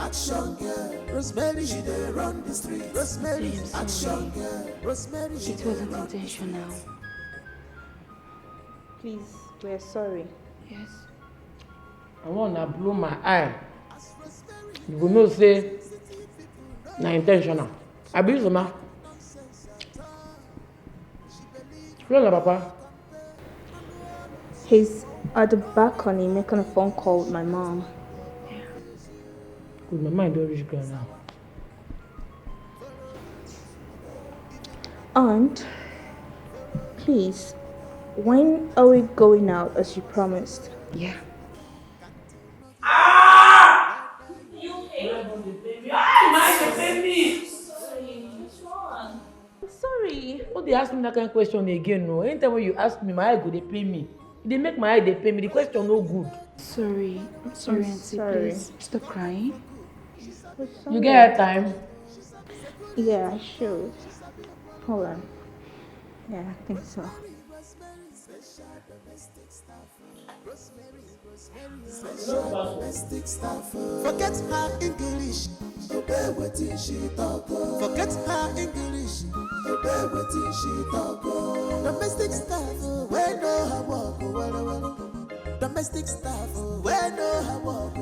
action girl. Rosemary, she dey run the street. Rosemary, action girl. Rosemary, she it wasn't intentional. Please, we're sorry. Yes. I wanna blow my eye. You will not say na intentional. I believe so, ma. Where's Papa? He's at the balcony making a phone call with my mom. Yeah. Good, my mind don't reach girl now. Aunt, please, when are we going out as you promised? Yeah. Sorry. What they ask me that kind of question again? No, anytime when you ask me, my eye go they pay me. They make my eye they pay me. The question no good. Sorry. I'm sorry, I'm Auntie. sorry. Please stop crying. You get her time. Yeah, I should. Hold on. Yeah, I think so. Forget her English, obey what she talk. Forget her English, obey what she talk. Domestic staff, where no her walk, domestic staff, where no her walk,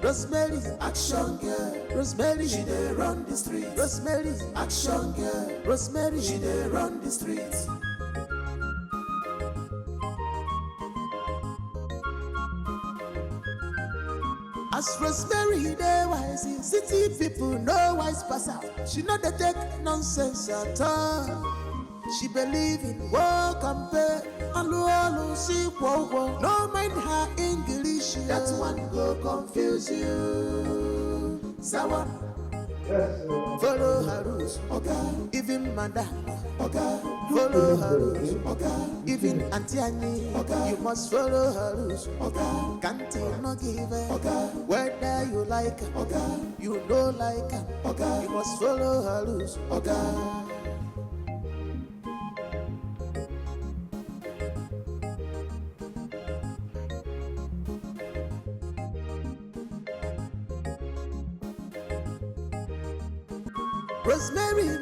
Rosemary, action girl. Rosemary, she dey run the street. Rosemary, action girl. Rosemary, she dey run the street. As Rosemary, they wise, city people no wise pass out. She not dey take nonsense at all. She believe in work and pay. Alu see wo. No mind her English. That one go confuse you. Sawa. Follow her rules, okay. Even madam, okay. Follow her rules, okay. Even Auntie Annie, okay. You must follow her rules, okay. Can't you not give it, okay. Whether you like it, okay. You don't like it, okay. You must follow her rules, okay.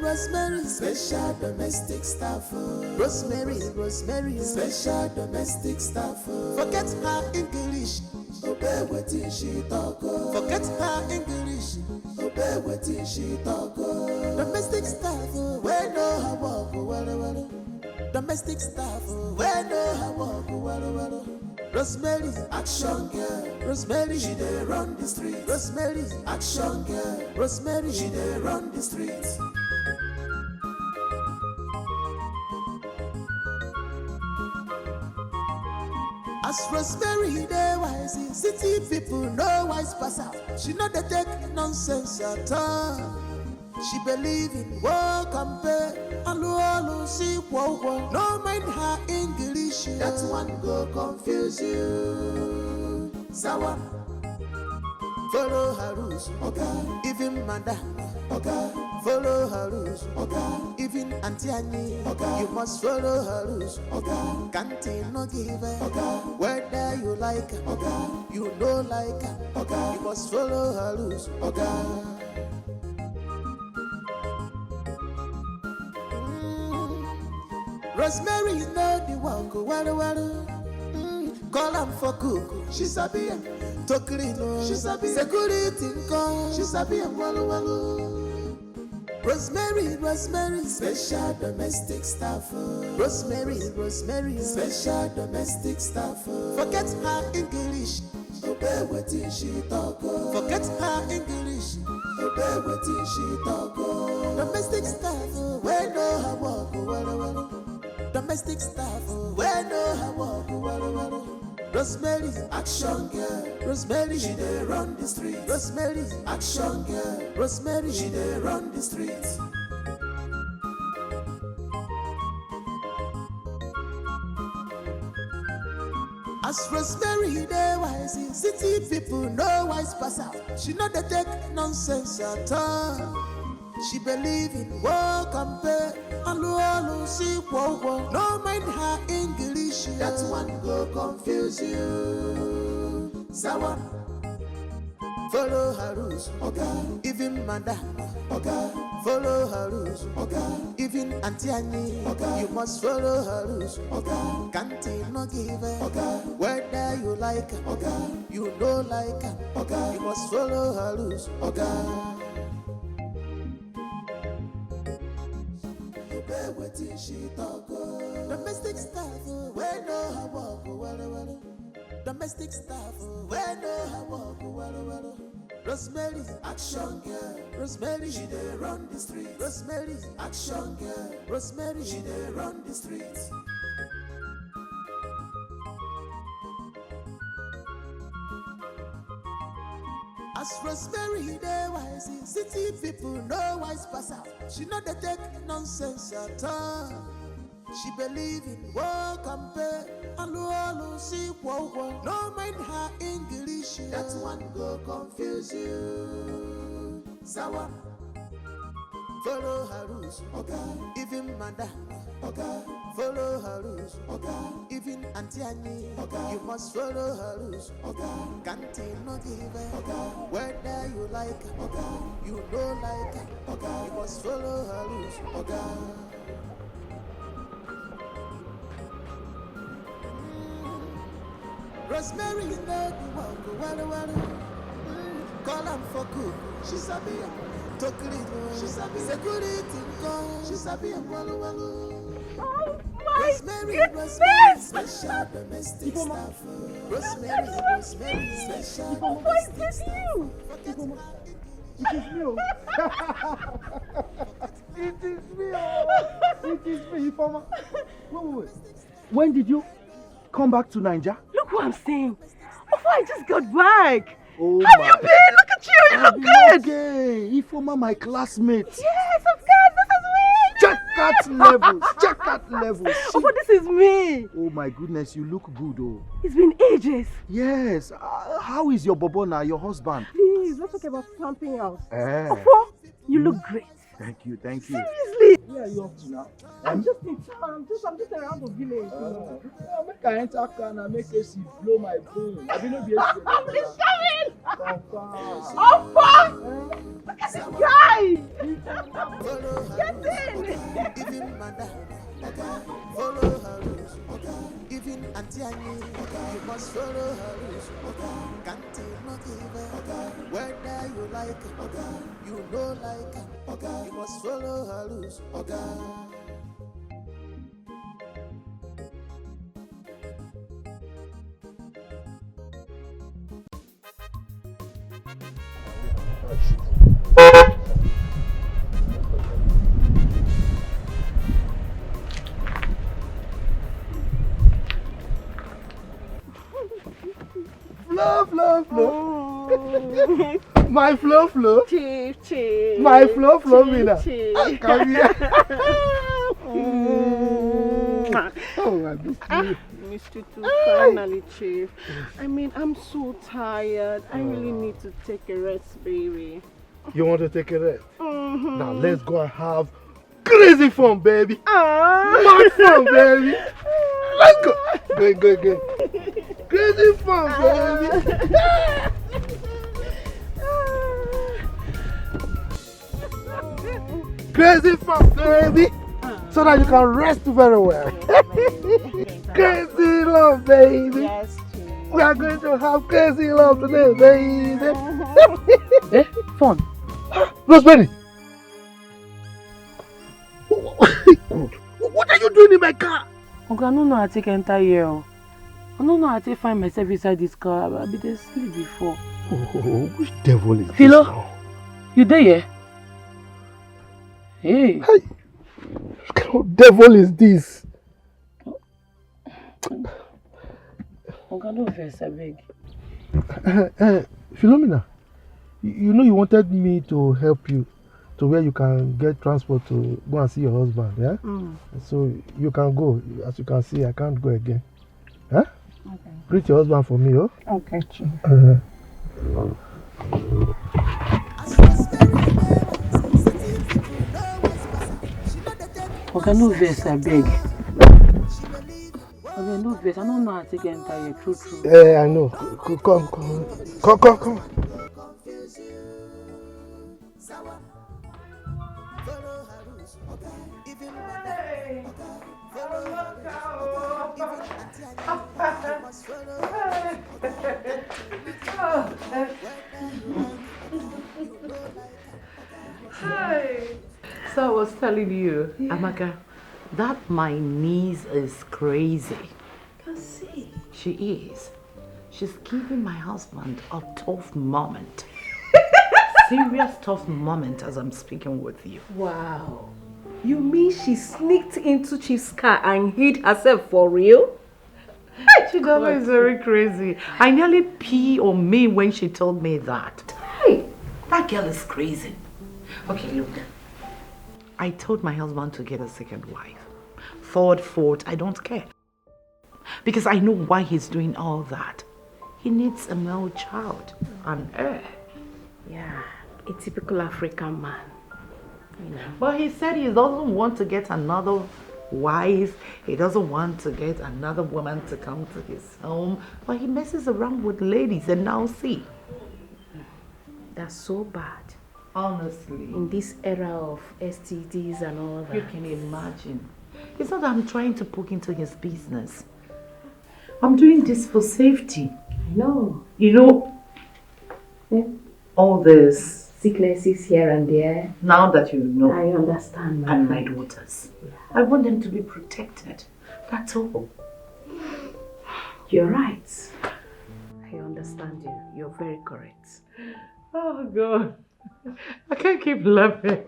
Rosemary, special domestic staff. Rosemary, special domestic staff. Forget her English, obey what she talk. Forget her English, obey what she talk. Domestic staff, where no her walk, domestic staff, where no her walk, Rosemary, action girl. Rosemary, she dey run the street. Rosemary, action girl. Rosemary, she dey run the street. As Rosemary, they wise, city people no wise pass out. She not dey take nonsense at all. She believe in work and pay. Alu see wo. No mind her English. That one go confuse you. Sawa. Follow her rules, okay. Even madam, okay. Follow her rules, okay. Even Auntie Annie, okay. You must follow her rules, okay. Can't you not give it, okay. Whether you like it, okay. You don't like it, okay. You must follow her rules, okay. Rosemary, you know the walk, call am for cook, she sabi him. To clean, she sabi security, call, she sabi him. Rosemary, special domestic staff. Rosemary, special domestic staff. Forget her English, obey what she talk. Forget her English, obey what she talk. Domestic staff, where no her walk, domestic staff, where no her walk, Rosemary, action girl. Rosemary, she dey run the street. Rosemary, action girl. Rosemary, she dey run the street. As Rosemary, they wise, city people no wise pass out. She not dey take nonsense at all. She believe in work and pay. Alu see wo. No mind her English. That one go confuse you. Sawa. follow her rules. Okay. Even madam, okay, follow her rules. Okay. Even Auntie Annie, okay, you must follow her rules. Okay. Can't no give her. Okay. Whether you like her, okay, you know like her, okay, you must follow her rules. Okay. You bear waiting she talk. Domestic staff, we know her walk. Well. Domestic staff, we know her walk. Well. Rosemary, action girl. Rosemary, she dey run the street. Rosemary, action girl. Rosemary, she dey run the street. As Rosemary dey wise, city people no wise pass her. She no dey take nonsense at all. She believe in work and pay. Alu see wo. No mind her English. That one go confuse you. Sawa. Follow her rules. Okay. Even madam. Okay. Follow her rules. Okay. Even Auntie Annie. Okay. You must follow her rules. Okay. Can't no give her. Okay. Whether you like her. Okay. You don't like her. Okay. You must follow her rules. Okay. Rosemary in the walk, well. Call her for cook, she sabi. Tokiri, she sabi. Security, call, she sabi. Well. Oh my Rosemary, special domestic staff. Rosemary, special domestic staff. It is me. It is me. It is me, Ifoma. Wait. When did you come back to Nigeria? Look what I'm saying. Before I just got back. Oh, have you been? Look at you. You look good. Okay, Ifoma, my classmate. Yes, of course. This is me. Check that levels. Oh, but this is me. Oh my goodness, you look good, oh. It's been ages. Yes. How is your bobo now, your husband? Please, let's talk about something else. Oh, you look great. Thank you. Seriously. Where are you up to now? I'm just in town. I'm just around the village. Make I enter car and make AC blow my brain. I will not be able to. He's coming. Confirm. Opa! Look at this guy. Get in. Even madam, follow her rules. Even Auntie Annie, you must follow her rules. Can't no give her. Whether you like her, you know like her, you must follow her rules. Flow. Oh. My flow. Chief. My flow, Mina. Chief. Come here. Oh, I missed you. Missed you too, finally, Chief. I mean, I'm so tired. I really need to take a rest, baby. You want to take a rest? Now let's go and have crazy fun, baby. Mad fun, baby. Let's go. Go. Crazy fun, baby. Crazy fun, baby. So that you can rest very well. Crazy love, baby. Yes, Chief. We are going to have crazy love today, baby. Fun. Rosemary. What are you doing in my car? Okay, I don't know how to enter here. I don't know how to find myself inside this car. I've been asleep before. Oh, which devil is Philo, this now? you there? Yeah? Hey. What kind of devil is this? Okay, no offense, I beg. Philomena, you know you wanted me to help you to where you can get transport to go and see your husband, yeah? So you can go. As you can see, I can't go again. Huh? Okay. Greet your husband for me, oh? Okay, Chief. Okay, no offense, I beg. Okay, no offense, I don't know how to enter here, true. I know. Come. Sawa. Follow her rules, okay? Even okay? Follow her rules, okay? Even Auntie, you must follow her So I was telling you, Amaka, that my niece is crazy. Can see. She is. She's giving my husband a tough moment. Serious tough moment as I'm speaking with you. Wow. You mean she sneaked into Chief's car and hid herself for real? She is very crazy. I nearly pee on me when she told me that. Hey, that girl is crazy. Okay, look. I told my husband to get a second wife. Third, fourth, I don't care. Because I know why he's doing all that. He needs a male child, an heir. Yeah, a typical African man. You know. But he said he doesn't want to get another wife. He doesn't want to get another woman to come to his home. But he messes around with ladies and now see. That's so bad. Honestly. In this era of STDs and all that. You can imagine. It's not that I'm trying to poke into his business. I'm doing this for safety. I know. You know, all this Sicknesses here and there. Now that you know. I understand. And my daughters. Yeah. I want them to be protected. That's all. You're right. I understand you. You're very correct. Oh God. I can't keep laughing.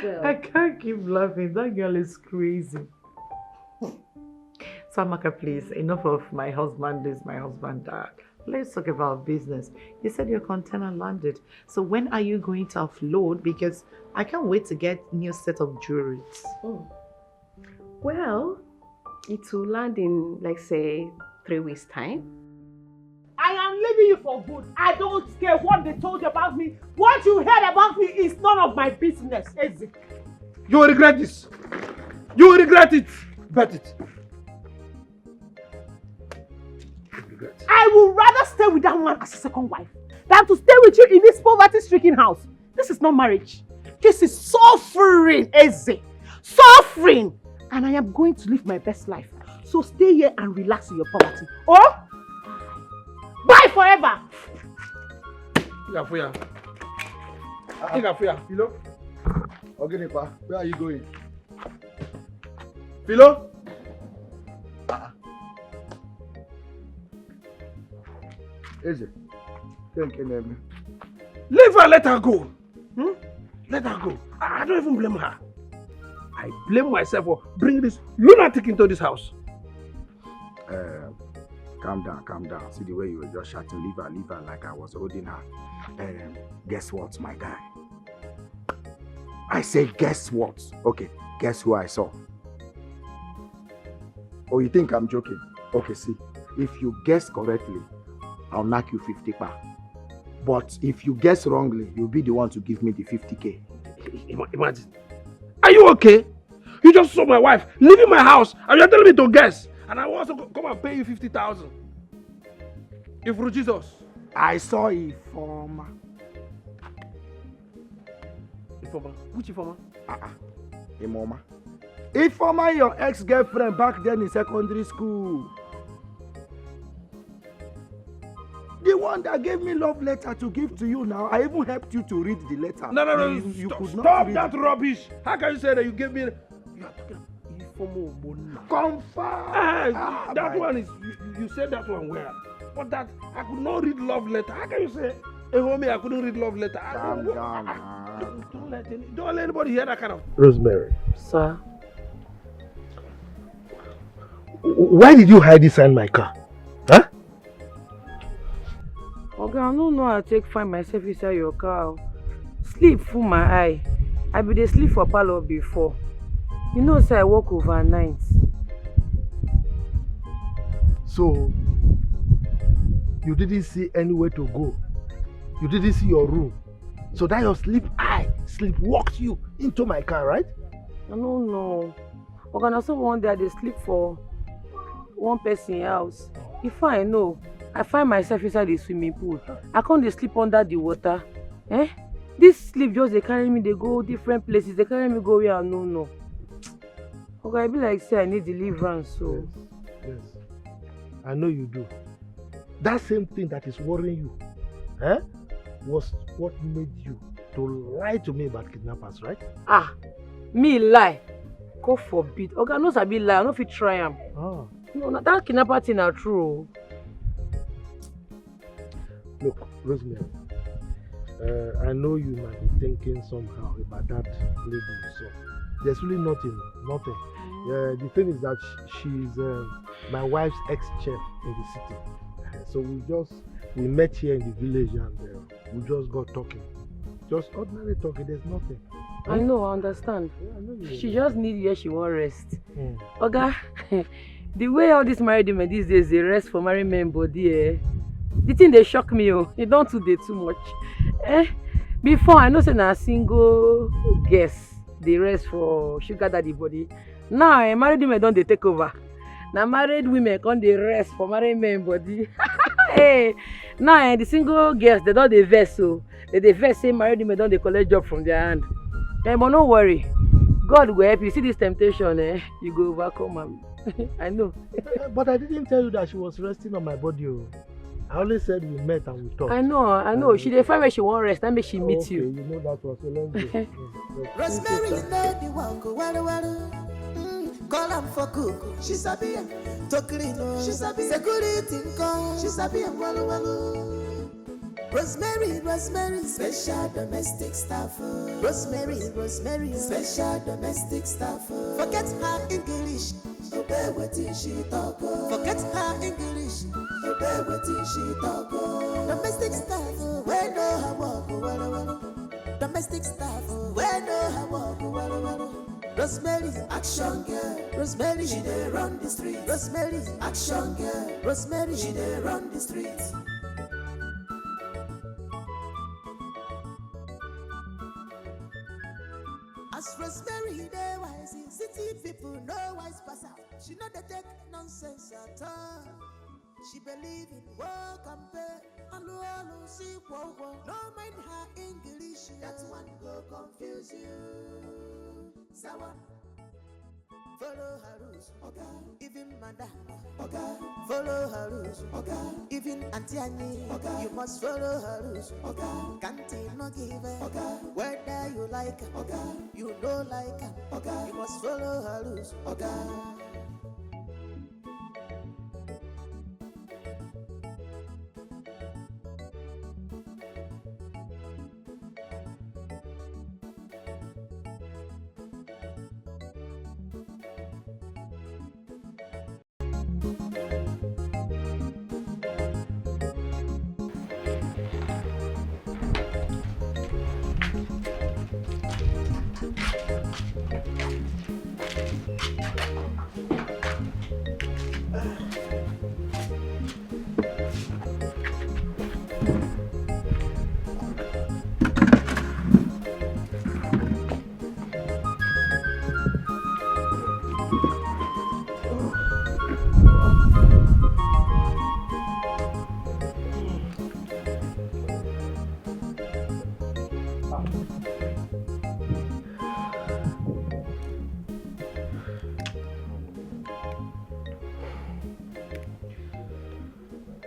Well, I can't keep laughing. That girl is crazy. Samaka, please, enough of my husband is my husband dad. Let's talk about business. You said your container landed. So when are you going to offload? Because I can't wait to get new set of jewelry. Oh. Well, it will land in, like, say, 3 weeks' time. I am leaving you for good. I don't care what they told you about me. What you heard about me is none of my business, is it? You will regret this. You will regret it. Bet it. I would rather stay with that man as a second wife than to stay with you in this poverty-stricken house. This is not marriage. This is suffering, Eze. Suffering. And I am going to live my best life. So stay here and relax in your poverty. Oh? Bye forever. Philo? Ogenipa, where are you going? Philo? Eze, thank you, name. Leave her, let her go. Let her go. I don't even blame her. I blame myself for bringing this lunatic into this house. Calm down. See the way you were just shouting, leave her like I was holding her. Guess what, my guy? I said, guess what? Okay, guess who I saw? Oh, you think I'm joking? Okay, see, if you guess correctly, I'll knock you 50 pa. But if you guess wrongly, you'll be the one to give me the 50k. Imagine. Are you okay? You just saw my wife leaving my house and you're telling me to guess. And I want to come and pay you 50,000. If through Jesus. I saw Informer. Informer? Which Informer? Informer. Informer, your ex-girlfriend back then in secondary school. The one that gave me love letter to give to you now. I even helped you to read the letter. No. You could not stop read that it. rubbish. How can you say that you gave me... You are talking Confirm. That one is... You said that one where? But that... I could not read love letter. How can you say... Hey, homie, I couldn't read love letter. Calm down. Don't let anybody hear that kind of... Rosemary. Sir? Why did you hide inside my car? Huh? Okay, I don't know how to take find myself inside your car. Sleep full my eye. I be dey sleep for parlor before. You know, say I work overnight. So, you didn't see anywhere to go. You didn't see your room. So that your sleepwalked you into my car, right? I don't know. Okay, now someone there they sleep for one person house. If I know, I find myself inside the swimming pool. I can't dey sleep under the water. This sleep just they carry me, they go different places, they carry me go where I no. Okay, I be like say I need deliverance, so. Yes. I know you do. That same thing that is worrying you, was what made you to lie to me about kidnappers, right? Ah, me lie? God forbid. Okay, I know I be lie. I know if you try am. Ah. No, that kidnapper thing are true. Look, Rosemary, I know you might be thinking somehow about that lady you saw. There's really nothing. The thing is that she's my wife's ex-chef in the city. So we met here in the village and we just got talking. Just ordinary talking, there's nothing. I know, I understand. Yeah, I know She just need where she want rest. Okay. The way all these married women these days, they rest for married men body, the thing they shock me, it don't do too much. Before, I know say na single guess, they rest for sugar daddy body. Now, married women don't they take over. Now married women can't they rest for married men body. Hey, now the single girls they don't they vex so they vex say married women don't they collect job from their hand. But no worry, God will help you. See this temptation, you go overcome am. I know. But I didn't tell you that she was resting on my body. I only said we met and we talked. I know. She dey find where she want rest. That make she meet you. Okay, you know that was so let's go. Rosemary, you know the walk, waru. Call am for cook, she sabi am. To clean, she sabi. Security come, she sabi am. Walu. Rosemary, special domestic staff. Rosemary, special domestic staff. Forget her English, obey wetin she talk. Forget her English, obey wetin she talk. Domestic staff, we know her walk, walu. Domestic staff, we know her walk, walu. Rosemary, action girl. Rosemary, she dey run the street. Rosemary, action girl. Rosemary, she dey run the street. As Rosemary, they wise, city people know wise pass out. She know they take nonsense at all. She believe in work and pay. Hello, see, whoa. No mind her English, that one go confuse you. Sawa, follow her rules, okay. Even madam, okay. Follow her rules, okay. Even Auntie Annie, okay. You must follow her rules, okay. Can't no give her, okay. Whether you like her, okay. You don't like her, okay. You must follow her rules, okay.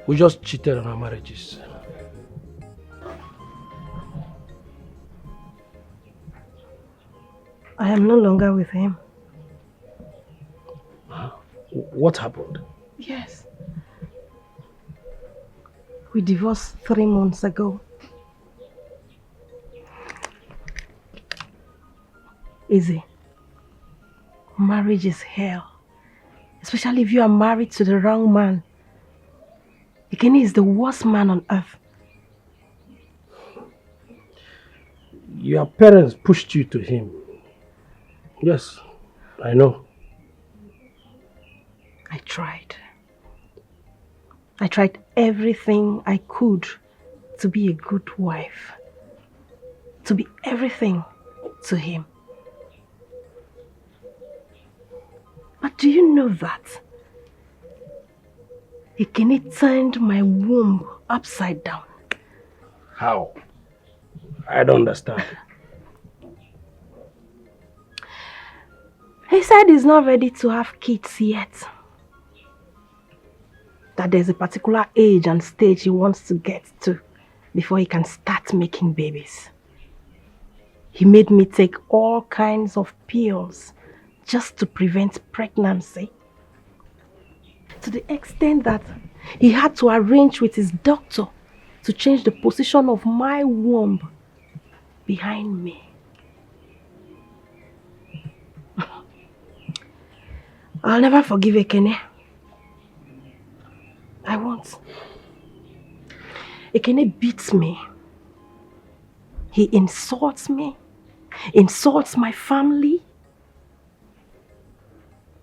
We just cheated on our marriages. I am no longer with him. What happened? Yes. We divorced 3 months ago. Easy. Marriage is hell. Especially if you are married to the wrong man. Ikeni is the worst man on earth. Your parents pushed you to him. Yes, I know. I tried. I tried everything I could to be a good wife. To be everything to him. But do you know that Ikeni turned my womb upside down? How? I don't understand. He said he's not ready to have kids yet. That there's a particular age and stage he wants to get to before he can start making babies. He made me take all kinds of pills just to prevent pregnancy. To the extent that he had to arrange with his doctor to change the position of my womb behind me. I'll never forgive Ekene. I won't. Ekene beats me. He insults me, insults my family.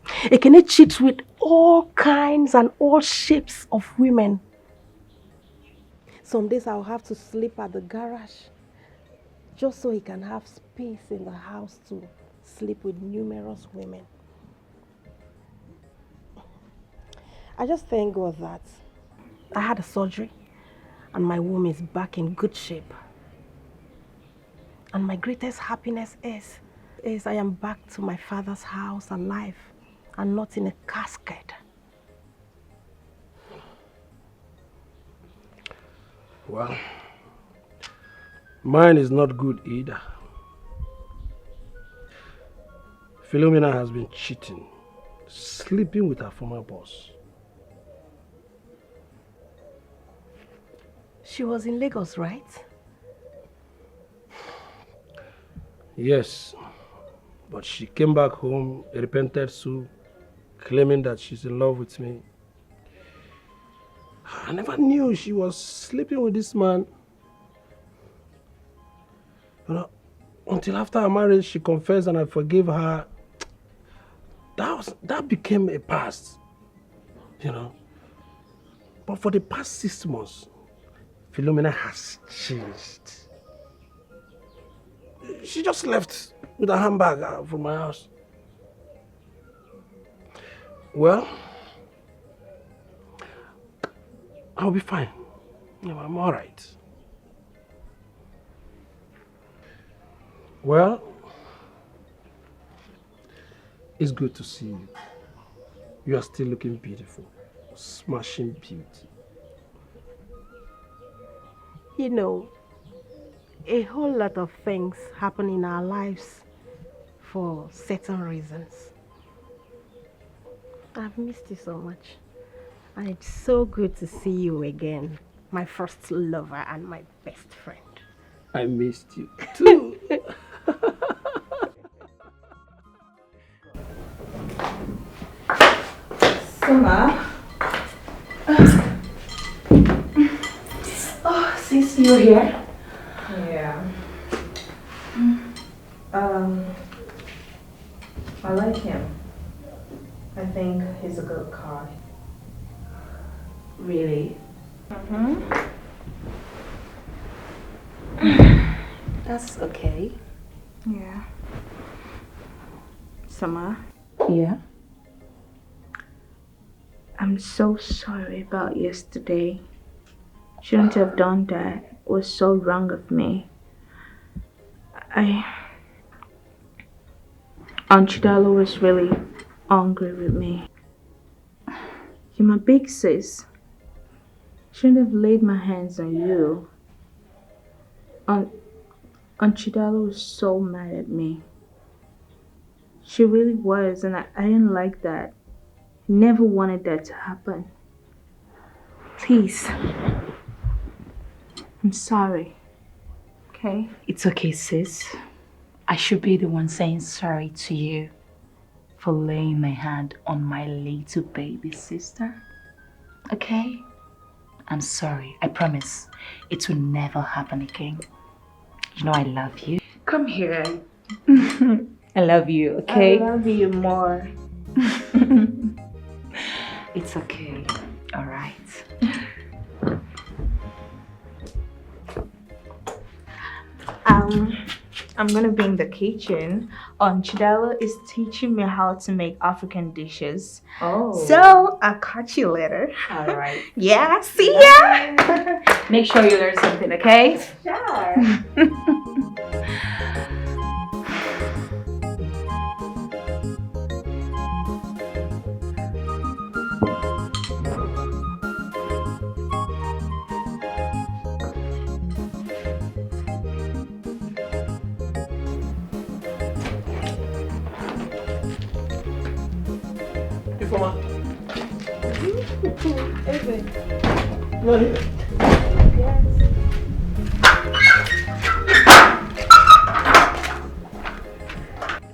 Ekene cheats with all kinds and all shapes of women. Some days I'll have to sleep at the garage just so he can have space in the house to sleep with numerous women. I just thank God that I had a surgery and my womb is back in good shape. And my greatest happiness is I am back to my father's house alive and not in a casket. Well, mine is not good either. Philomena has been cheating, sleeping with her former boss. She was in Lagos, right? Yes, but she came back home, repented so, claiming that she's in love with me. I never knew she was sleeping with this man. You know, until after our marriage, she confessed and I forgave her. That became a past, you know. But for the past 6 months, Philomena has changed. She just left with a handbag from my house. Well, I'll be fine. You know, I'm all right. Well, it's good to see you. You are still looking beautiful. Smashing beauty. You know, a whole lot of things happen in our lives for certain reasons. I've missed you so much. And it's so good to see you again. My first lover and my best friend. I missed you too. Summer. Oh, sis, you're here? Yeah. I like him. I think he's a good guy. Really? That's okay. Yeah. Summer, Yeah? I'm so sorry about yesterday. Shouldn't have done that. It was so wrong of me. Aunt Chidalo was really angry with me. You're my big sis. Shouldn't have laid my hands on you. Aunt Chidalo was so mad at me. She really was, and I didn't like that. Never wanted that to happen. Please. I'm sorry. Okay? It's okay, sis. I should be the one saying sorry to you for laying my hand on my little baby sister. Okay? I'm sorry. I promise. It will never happen again. You know I love you. Come here. I love you, okay? I love you more. It's okay. All right. I'm gonna be in the kitchen. Chidalo is teaching me how to make African dishes. Oh. So I'll catch you later. All right. Yeah, see ya! Make sure you learn something, okay? Sure.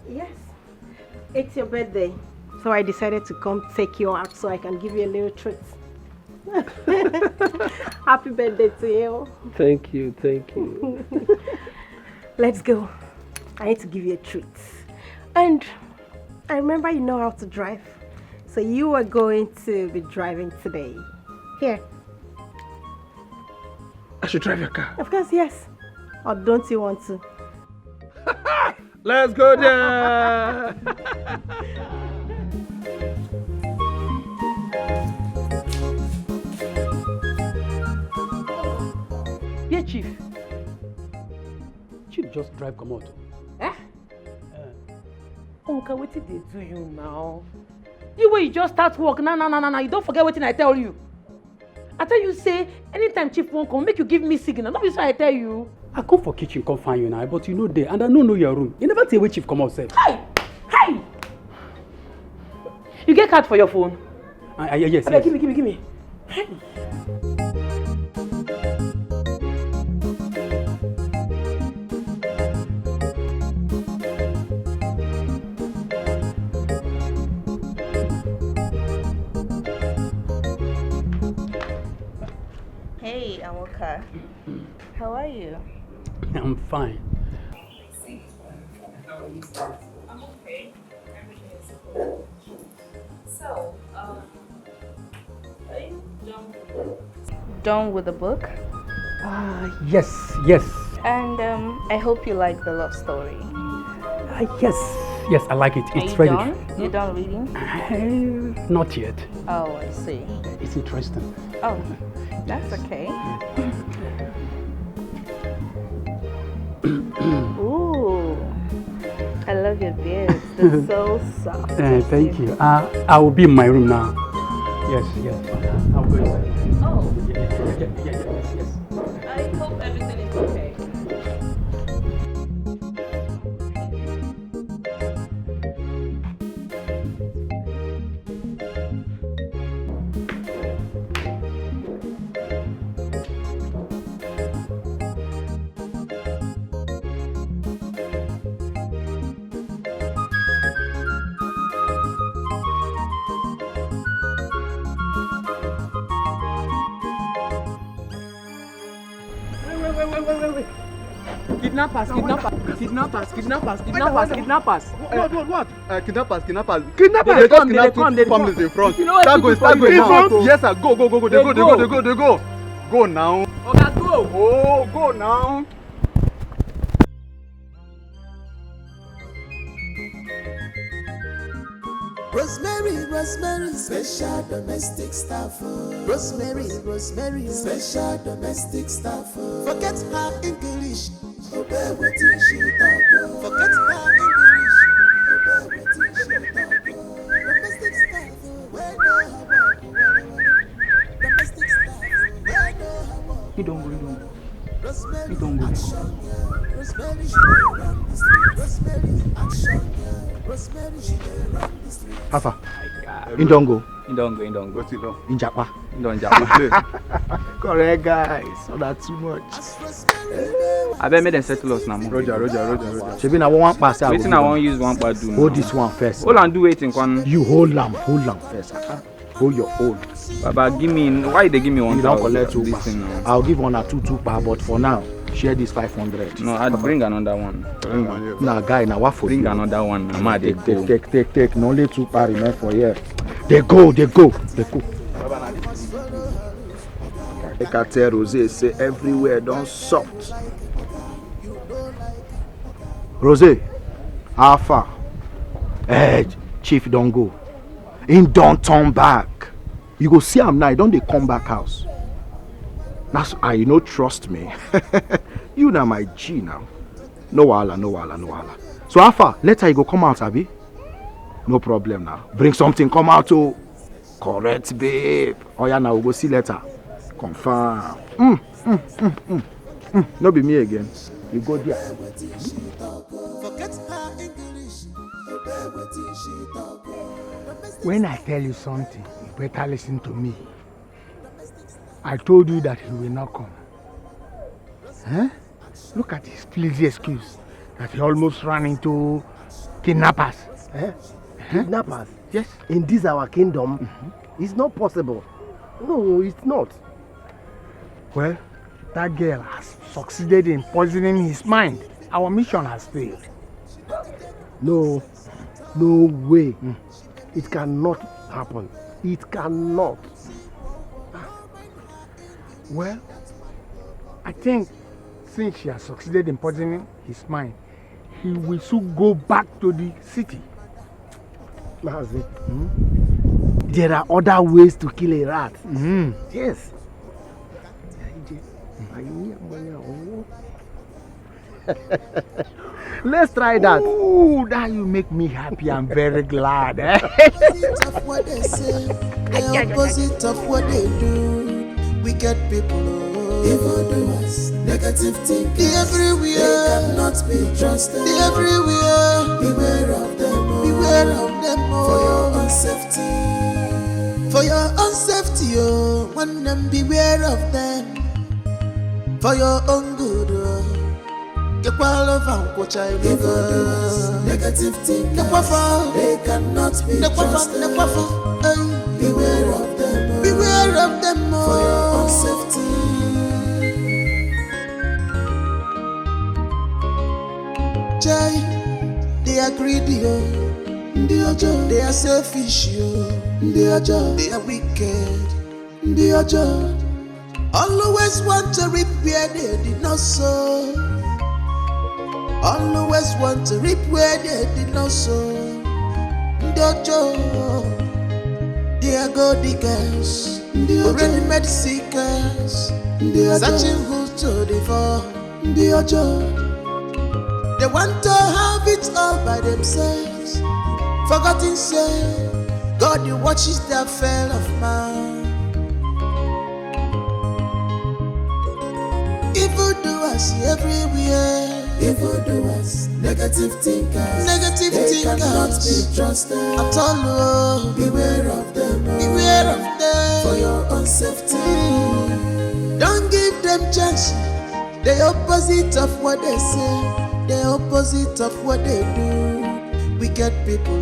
Yes, it's your birthday, so I decided to come take you out so I can give you a little treat. Happy birthday to you. Thank you, thank you. Let's go. I need to give you a treat. And I remember you know how to drive, so you are going to be driving today. Here. I should drive your car. Of course, yes. Or don't you want to? Let's go there. Yeah, Chief. Chief just drive come out. Eh? Uncle, what did they do you now? You way you just start work. No. You don't forget what I tell you. I tell you, say, anytime Chief won't come, make you give me signal. Not be so I tell you. I come for kitchen, come find you now, but you know there, and I don't know your room. You never tell where Chief come out, sir. Hey! You get card for your phone? Yes. Okay, give me. Hey, Amoka. How are you? I'm fine. I'm okay. Everything is cool. So, are you done with the book? Yes. And I hope you like the love story. Yes, I like it. It's Are very. you done? You done reading? Not yet. Oh, I see. It's interesting. Oh, that's okay. Ooh, I love your beard. It's so soft. Thank you. I will be in my room now. Yes. I'll go inside. Oh. Yes. I hope everything is okay. Wait. Kidnappers. What? Kidnappers. What? Kidnappers. They come. Families in front. You know Start going now. Yes, sir. Go. They go. Go now. Okay, go. Oh, go now. Rosemary, special domestic staff. Rosemary, special domestic staff. Forget her English, obey what she talk. Forget her English, obey what she talk. Domestic staff, where no her work. Domestic staff, where no her work. You don't go. Rosemary, action, yeah. Rosemary, she run the street. Rosemary, action, yeah. Rosemary, she run the street. Hafa. Indongo. What's it on? Injapa. Play. Correct, guys. So that's too much. I bet me them settle us now. Roger. Shebi na one pass. Waiting, I won't use one part do. Hold this one first. Hold on, do waiting, one. You hold lamb first. Hold your own. Baba, give me. Why they give me 1,000? You don't collect two this thing now. I'll give one or two per, but for now, share this 500. No, I'd bring another one. Nah, guy, now what for? Bring another one. Mama, they go. Take. No only two per remain for here. They go. I can tell Rose say everywhere don't soft. Rose, how far? Chief don't go. Him don't turn back. You go see him now, don't they come back house? That's why you no trust me. You now my G now. No wahala, no wahala, no wahala. So how far? Later you go come out, Abi? No problem now. Bring something, come out to correct, babe. Oh yeah, now we'll go see later. Confirm. No be me again. You go there. When I tell you something, you better listen to me. I told you that he will not come. Huh? Look at his flimsy excuse that he almost ran into kidnappers. Eh? Kidnappers? Yes. In this our kingdom? It's not possible. No, it's not. Well, that girl has succeeded in poisoning his mind. Our mission has failed. No way. It cannot happen. It cannot. Well, I think since she has succeeded in poisoning his mind, he will soon go back to the city. Mazi, there are other ways to kill a rat. Yes. Let's try that. Oh, that you make me happy. I'm very glad. Opposite of what they say, the opposite of what they do. Wicked people, evildoers, negative thinking. The everywhere, they cannot be trusted. The everywhere, beware of them. Beware of them. For your own safety. For your own safety, oh, one them beware of them. For your own good, oh. Negative thing, they cannot be trusted. Beware of them, beware of them for your own safety. Jai, they are greedy, they are selfish, they are wicked, always want to reap where they did not sow. Always want to reap where they did not sow. Dojo, they are go diggers, already made seekers, searching who to devour. They want to have it all by themselves, forgetting say God you watches their fell of man. Evildoers everywhere. Evildoers, negative thinkers, cannot be trusted at all. Beware of them, beware of them for your own safety. Don't give them chance. The opposite of what they say, the opposite of what they do. Wicked people,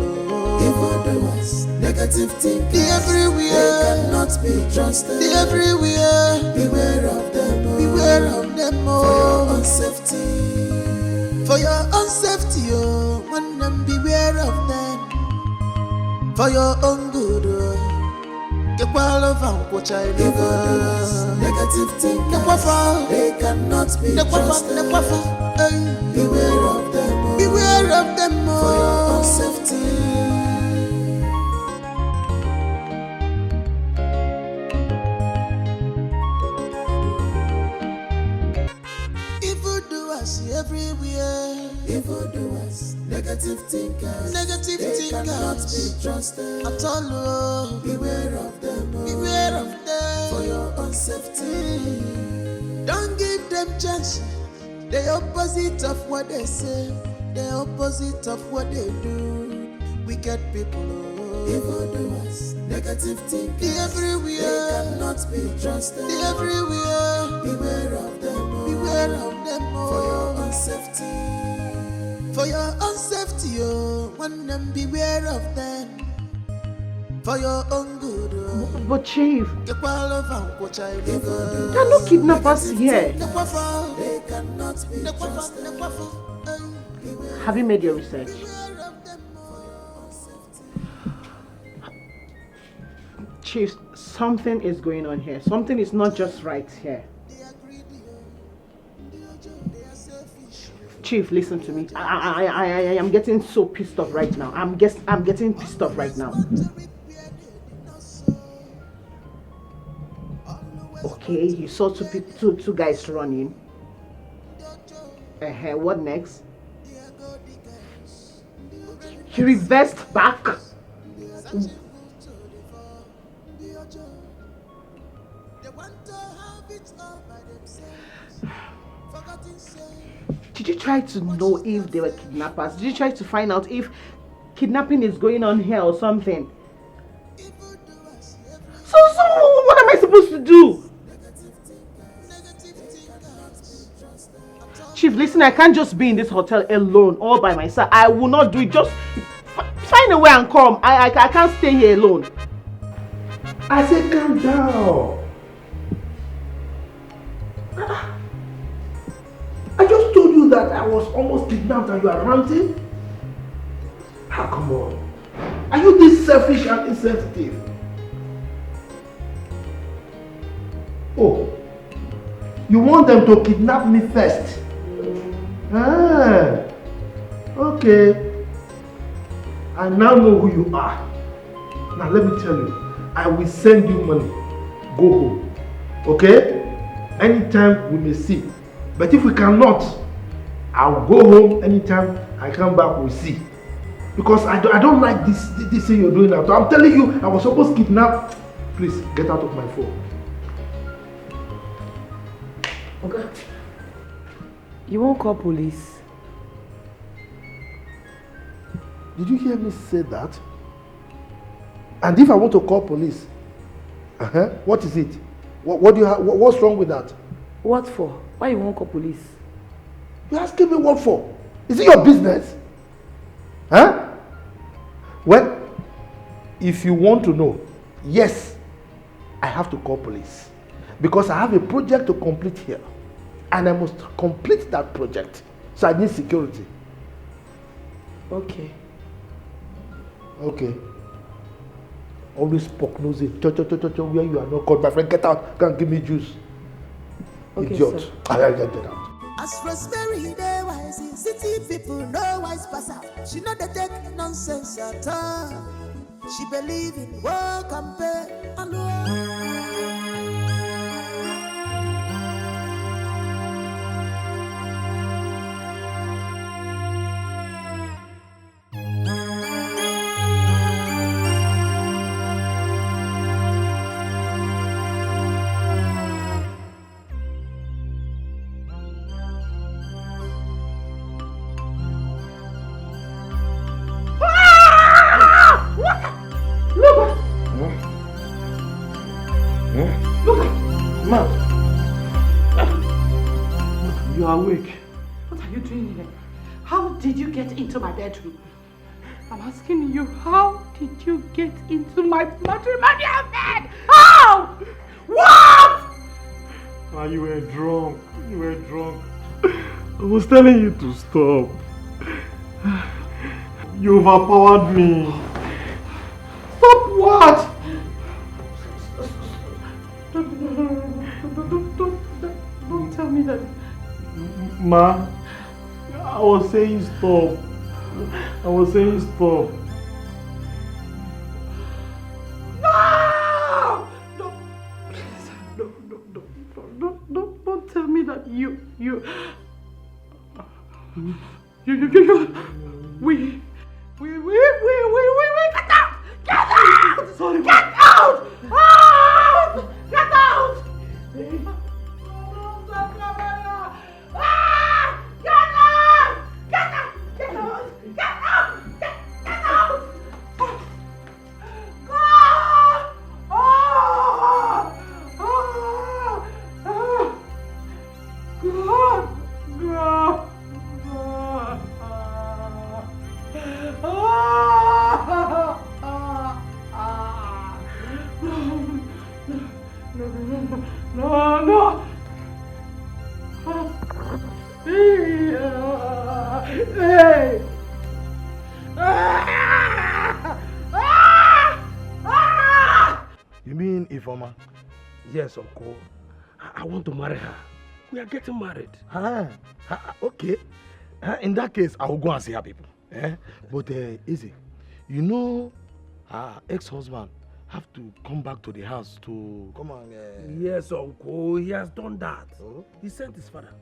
evildoers, negative thinkers, the everywhere, they cannot be trusted. The everywhere, beware of them, beware of them for your own safety. For your own safety, oh, one them beware of them. For your own good, oh, get well of what I live. Negative thinkers, they cannot be trusted. Beware of them, beware of them, oh, for your own safety. Everywhere, evildoers, negative thinkers, they cannot be trusted at all. Beware of them, beware of them for your own safety. Don't give them chance. The opposite of what they say, the opposite of what they do. Wicked people, evildoers, negative thinkers, the everywhere, they cannot be trusted. The everywhere, beware of them, beware of them for your own safety. For your own safety, oh, one them beware of them. For your own good, oh. But Chief, there are no kidnappers here. They cannot be trusted. Have you made your research? Chief, something is going on here. Something is not just right here. Chief, listen to me. I am getting so pissed off right now. I'm getting pissed off right now. Okay, you saw two guys running. What next? She reversed back. Did you try to know if they were kidnappers? Did you try to find out if kidnapping is going on here or something? So what am I supposed to do? Chief, listen, I can't just be in this hotel alone all by myself. I will not do it. Just find a way and come. I can't stay here alone. I said calm down. I just told you that I was almost kidnapped and you are ranting? Ah, come on. Are you this selfish and insensitive? Oh, you want them to kidnap me first? Ah, okay. I now know who you are. Now let me tell you, I will send you money. Go home. Okay? Anytime we may see. But if we cannot, I'll go home anytime I come back, we'll see. Because I don't like this thing you're doing now. So I'm telling you, I was supposed to kidnap. Please, get out of my phone. Okay. You won't call police? Did you hear me say that? And if I want to call police, what is it? What do you have? What's wrong with that? What for? Why you won't call police? You're asking me what for? Is it your business? Huh? Well, if you want to know, yes, I have to call police. Because I have a project to complete here. And I must complete that project. So I need security. Okay. Okay. Always poke nosy. Where you are not called. My friend, get out. Can't give me juice. Okay, Idiot. sir. I get out. As Rosemary, they wise, city people no wise pass out. She know they take nonsense at all. She believe in work and pay and You are awake. What are you doing here? How did you get into my bedroom? I'm asking you, how did you get into my matrimonial bed? How? What? Ah, you were drunk. You were drunk. I was telling you to stop. You overpowered me. Stop what? Don't tell me that. Ma, I was saying stop. I was saying stop. No! Don't tell me that you get out! Get out! Sorry, get out! Out! Get out! No. Hey. You mean Ifoma? Yes, Uncle. I want to marry her. We are getting married. Okay. In that case, I will go and see her people. But easy. You know, her ex-husband have to come back to the house to come on. Yes, Uncle. He has done that. Oh? He sent his father.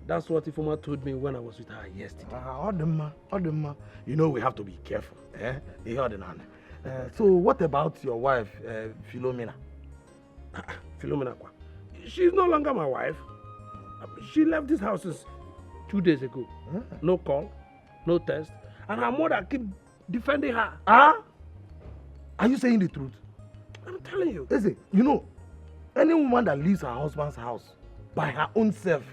That's what Ifoma told me when I was with her yesterday. Odema. You know we have to be careful. So what about your wife, Philomena? Philomena, she's no longer my wife. She left this house 2 days ago. No call, no test. And her mother keep defending her. Are you saying the truth? I'm telling you. Listen, you know, any woman that leaves her husband's house by her own self,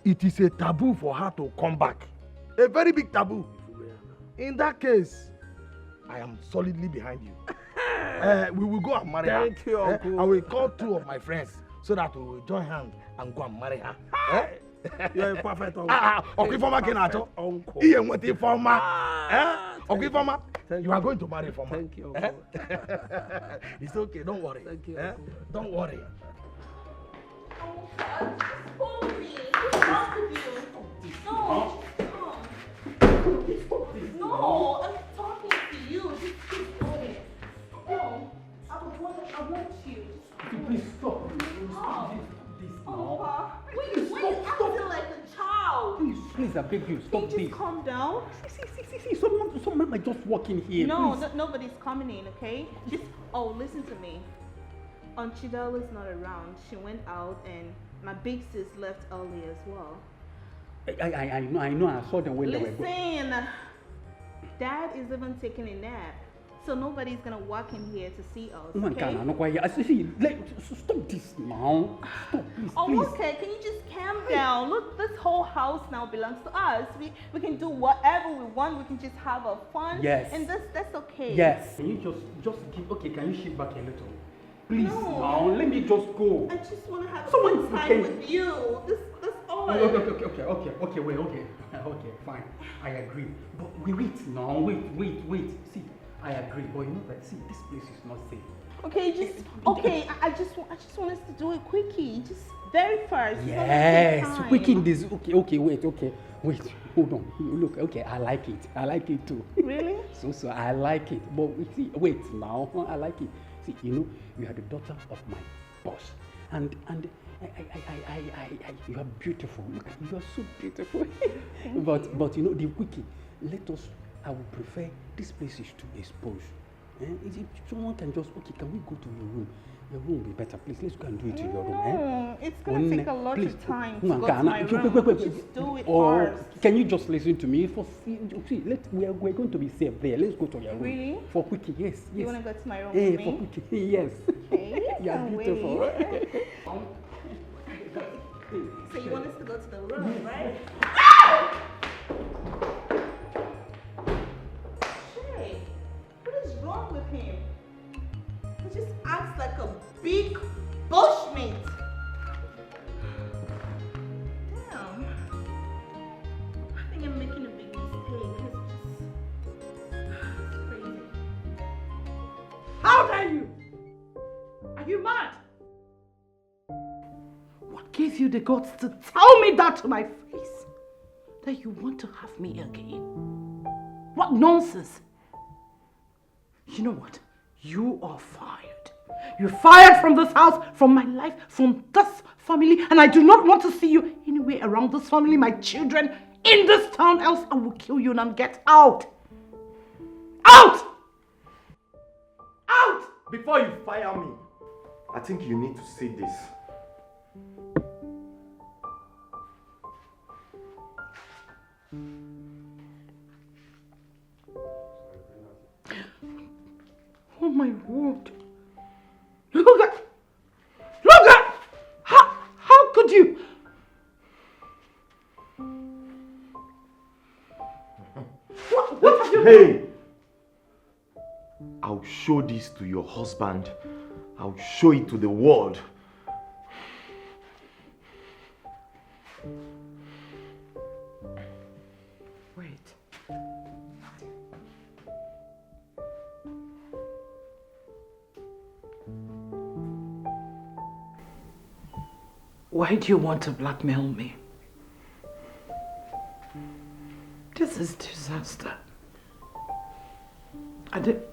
it is a taboo for her to come back. A very big taboo. In that case, I am solidly behind you. We will go and marry her. Thank you, Uncle. I will call 2 of my friends so that we will join hands and go and marry her. You're a perfect uncle. Okay, Ifoma Kenacho. Uncle. Iye mwete Ifoma. Okay, Ifoma. You are going to marry Ifoma. Thank you, Uncle. It's okay, don't worry. Thank you, Uncle. Don't worry. No, I'm talking to you. Just keep going. No, I want you. Please stop. Stop. Stop. Why you acting like a child? Please, I beg you, stop Can you this. just calm down? See, someone might just walk in here. No, please. nobody's coming in, okay? Listen to me. Chidela's not around. She went out and my big sis left early as well. I know. I saw them when they were going. Listen, Dad is even taking a nap. So nobody's gonna walk in here to see us, okay? Stop this now. Stop, please. Okay, can you just calm down? Look, this whole house now belongs to us. We can do whatever we want. We can just have a fun. Yes. And that's okay. Yes. Can you just give? Okay, can you shift back a little? Please, No. now let me just go. I just want to have Someone some time can- with you. That's all. Okay, wait, okay, fine. I agree. But wait now, wait. See, I agree, but you know that, see, this place is not safe. Okay, I just want us to do it quickie. Just very fast. Yes, quickie this. Okay, wait, hold on. Look, okay, I like it too. Really? So I like it. But see, wait now, I like it. See, you know, you are the daughter of my boss, and you are beautiful. Look, you are so beautiful. but you know, the quickie, I would prefer this place is too exposed. If someone can just, can we go to your room? Your room will be better. Please, let's go and do it in your room. It's going to take a lot of time to go to my room. Just do it first. Can you just listen to me? We're going to be safe there. Let's go to your room. Really? For quickie, yes. You want to go to my room with me? For quickie, yes. Okay. You are beautiful. So you want us to go to the room, right? Shay, what is wrong with him? He just acts like a big bushmeat. Damn. I think I'm making a big mistake. It's crazy. How dare you? Are you mad? What gives you the guts to tell me that to my face? That you want to have me again? What nonsense! You know what? You are fired. You're fired from this house, from my life, from this family, and I do not want to see you anywhere around this family, my children, in this town, else I will kill you and get out! Out! Out! Before you fire me, I think you need to see this. Oh my word. Look at! How could you? What have you done? Hey! I'll show this to your husband. I'll show it to the world. Wait. Why do you want to blackmail me? This is disaster. I didn't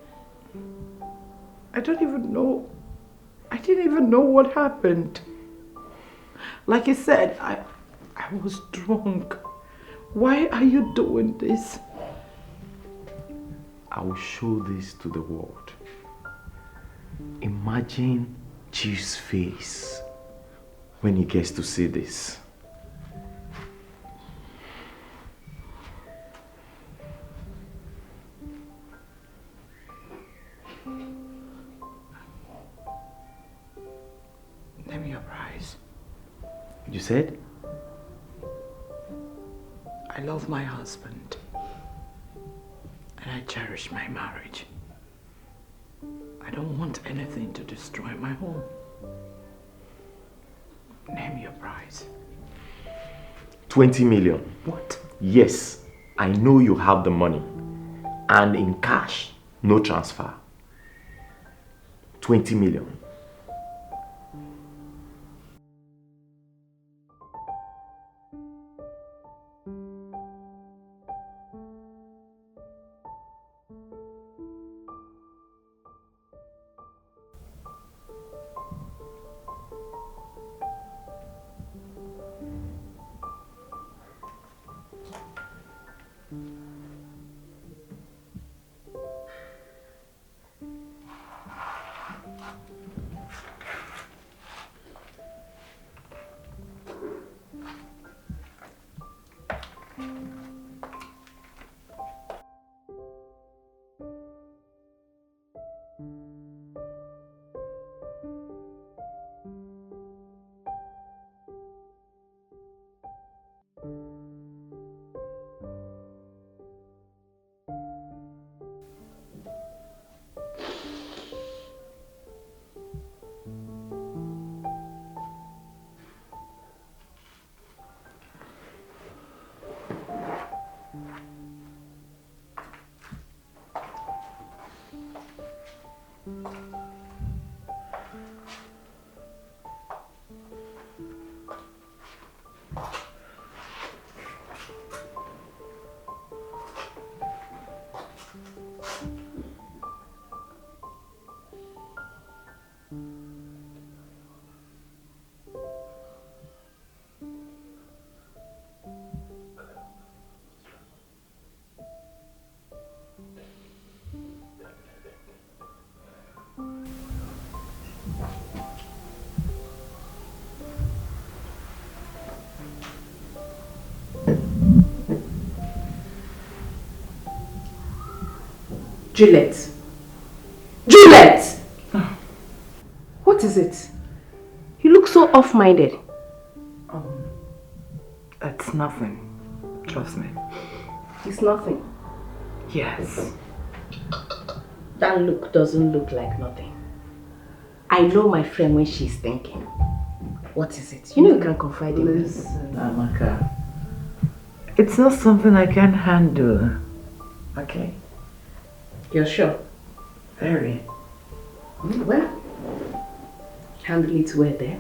even know. I didn't even know what happened. Like I said, I I was drunk. Why are you doing this? I will show this to the world. Imagine Chief's face when he gets to see this. Name your price. You said? I love my husband. And I cherish my marriage. I don't want anything to destroy my home. Name your price. 20 million. What? Yes, I know you have the money. And in cash, no transfer. 20 million. Juliet! Juliet! What is it? You look so off-minded. It's nothing. Trust me. It's nothing. Yes. That look doesn't look like nothing. I know my friend when she's thinking. What is it? You know you can confide in me. Listen, Amaka. It's not something I can handle. Okay? You're sure? Very. Well, handle it well there.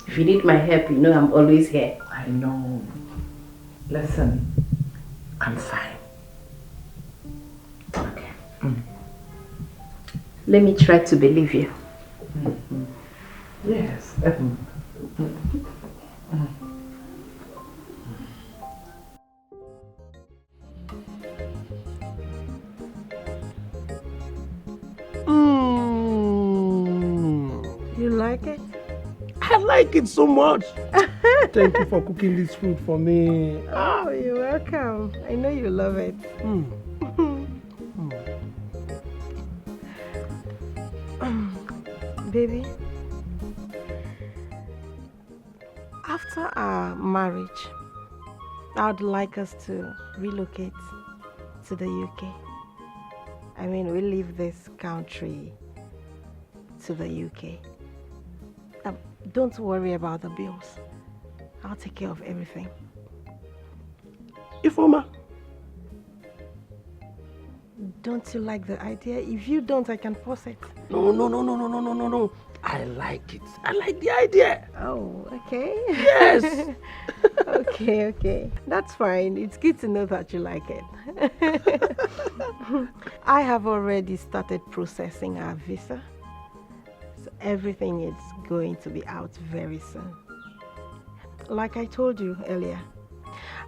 If you need my help, you know I'm always here. I know. Listen, I'm fine. Okay. Let me try to believe you. Yes. You like it? I like it so much. Thank you for cooking this food for me. Oh, you're welcome. I know you love it. Baby, after our marriage, I'd like us to relocate to the UK. I mean, we leave this country to the UK. Don't worry about the bills. I'll take care of everything. Ifoma. Don't you like the idea? If you don't, I can force it. No. I like it. I like the idea. Oh, okay. Yes. Okay. That's fine. It's good to know that you like it. I have already started processing our visa. So everything is going to be out very soon. like I told you earlier,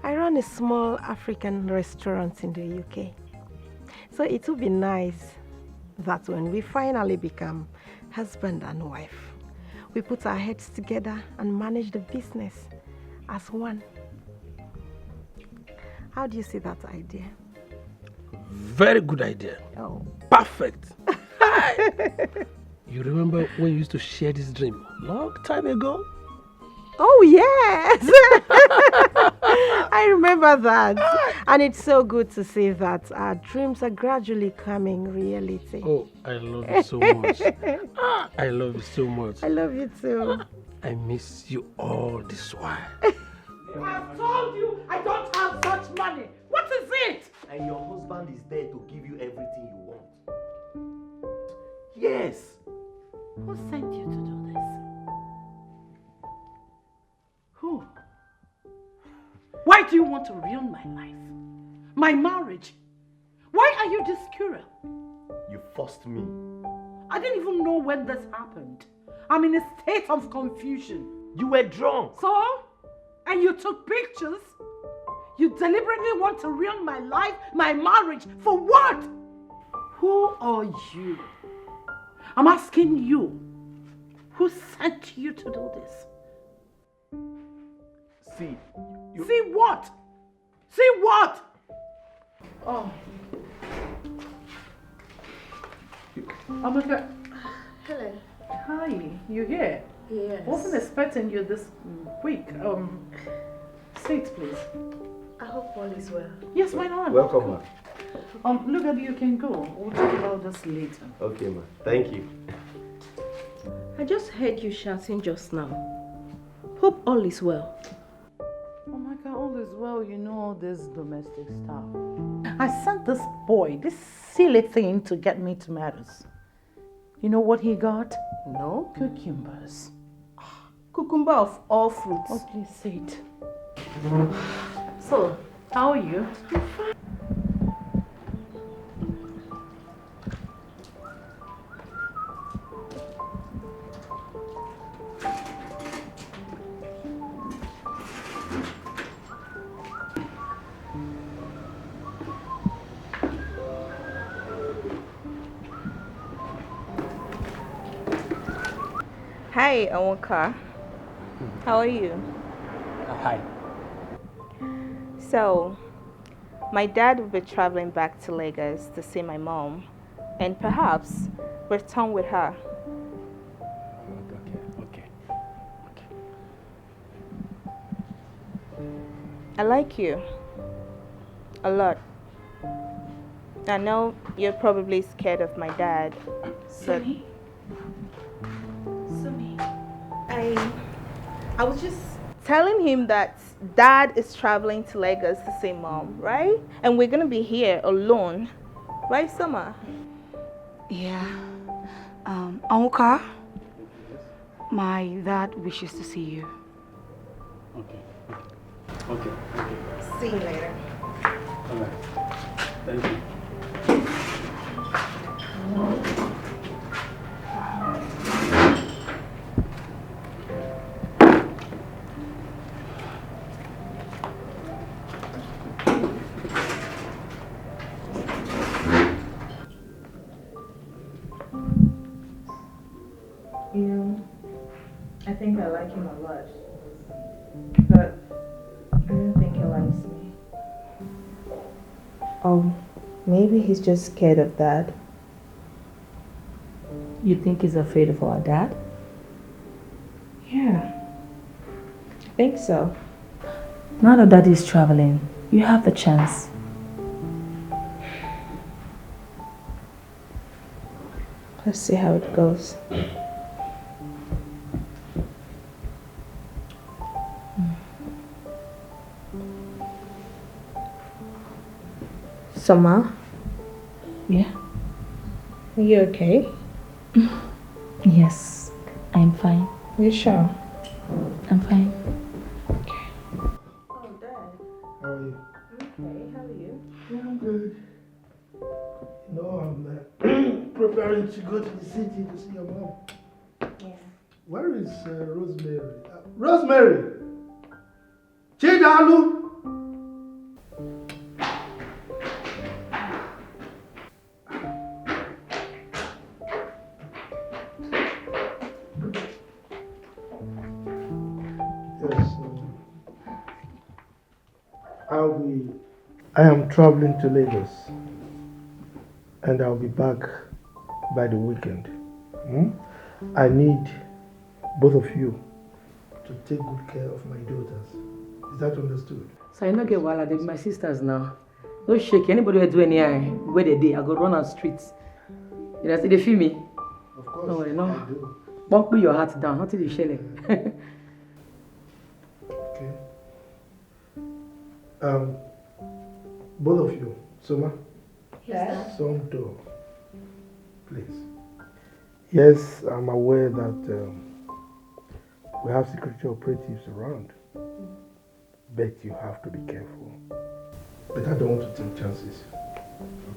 I run a small African restaurant in the UK. So it would be nice that when we finally become husband and wife, we put our heads together and manage the business as one. How do you see that idea? Very good idea. Oh. Perfect. You remember when you used to share this dream long time ago? Oh, yes. I remember that. And it's so good to see that our dreams are gradually becoming reality. Oh, I love you so much. I love you so much. I love you too. I miss you all this while. I've told you I don't have such money. What is it? And your husband is there to give you everything you want. Yes. Who sent you to do this? Who? Why do you want to ruin my life? My marriage? Why are you this cruel? You forced me. I didn't even know when this happened. I'm in a state of confusion. You were drunk. So? And you took pictures? You deliberately want to ruin my life, my marriage, for what? Who are you? I'm asking you. Who sent you to do this? See. See what? See what? Oh. Amaka. Hello. Hi, you here? Yes. Wasn't expecting you this quick. Sit, please. I hope all is well. Yes, why not? Welcome, ma. Look at you can go. We'll talk about this later. Okay, ma. Thank you. I just heard you shouting just now. Hope all is well. Oh my God, all is well. You know all this domestic stuff. I sent this boy, this silly thing, to get me tomatoes. You know what he got? No cucumbers. Cucumber of all fruits. Oh, please sit. So, how are you? I'm fine. Hi, Onwoka. How are you? Hi. So, my dad will be traveling back to Lagos to see my mom and perhaps return with her. Okay. I like you a lot. I know you're probably scared of my dad. Sumi? I was just telling him that dad is traveling to Lagos to see mom, right? And we're gonna be here alone, right, Summer? Yeah. Onwoka, my dad wishes to see you. Okay. See you later. All right. Thank you. I think I like him a lot, but I don't think he likes me. Oh, maybe he's just scared of dad. You think he's afraid of our dad? Yeah, I think so. Now that daddy is traveling, you have the chance. Let's see how it goes. Summer? Yeah? Are you okay? Yes, I'm fine. You sure? I'm fine. Okay. Oh, Dad. How are you? Okay, how are you? Yeah, I'm good. You know, I'm preparing to go to the city to see your mom. Yeah. Where is Rosemary? Rosemary! Chidalu! I am traveling to Lagos and I'll be back by the weekend. I need both of you to take good care of my daughters. Is that understood? So I no get wahala, they be my sisters now. No shake, anybody will do any where they dey, I go run on streets. You know, see they feel me? Of course, no worry, no. I do. Bump your heart down, nothing is shelling. Okay. Both of you, Soma. Yes. Tonto, please. Yes, I'm aware that we have security operatives around, but you have to be careful. But I don't want to take chances.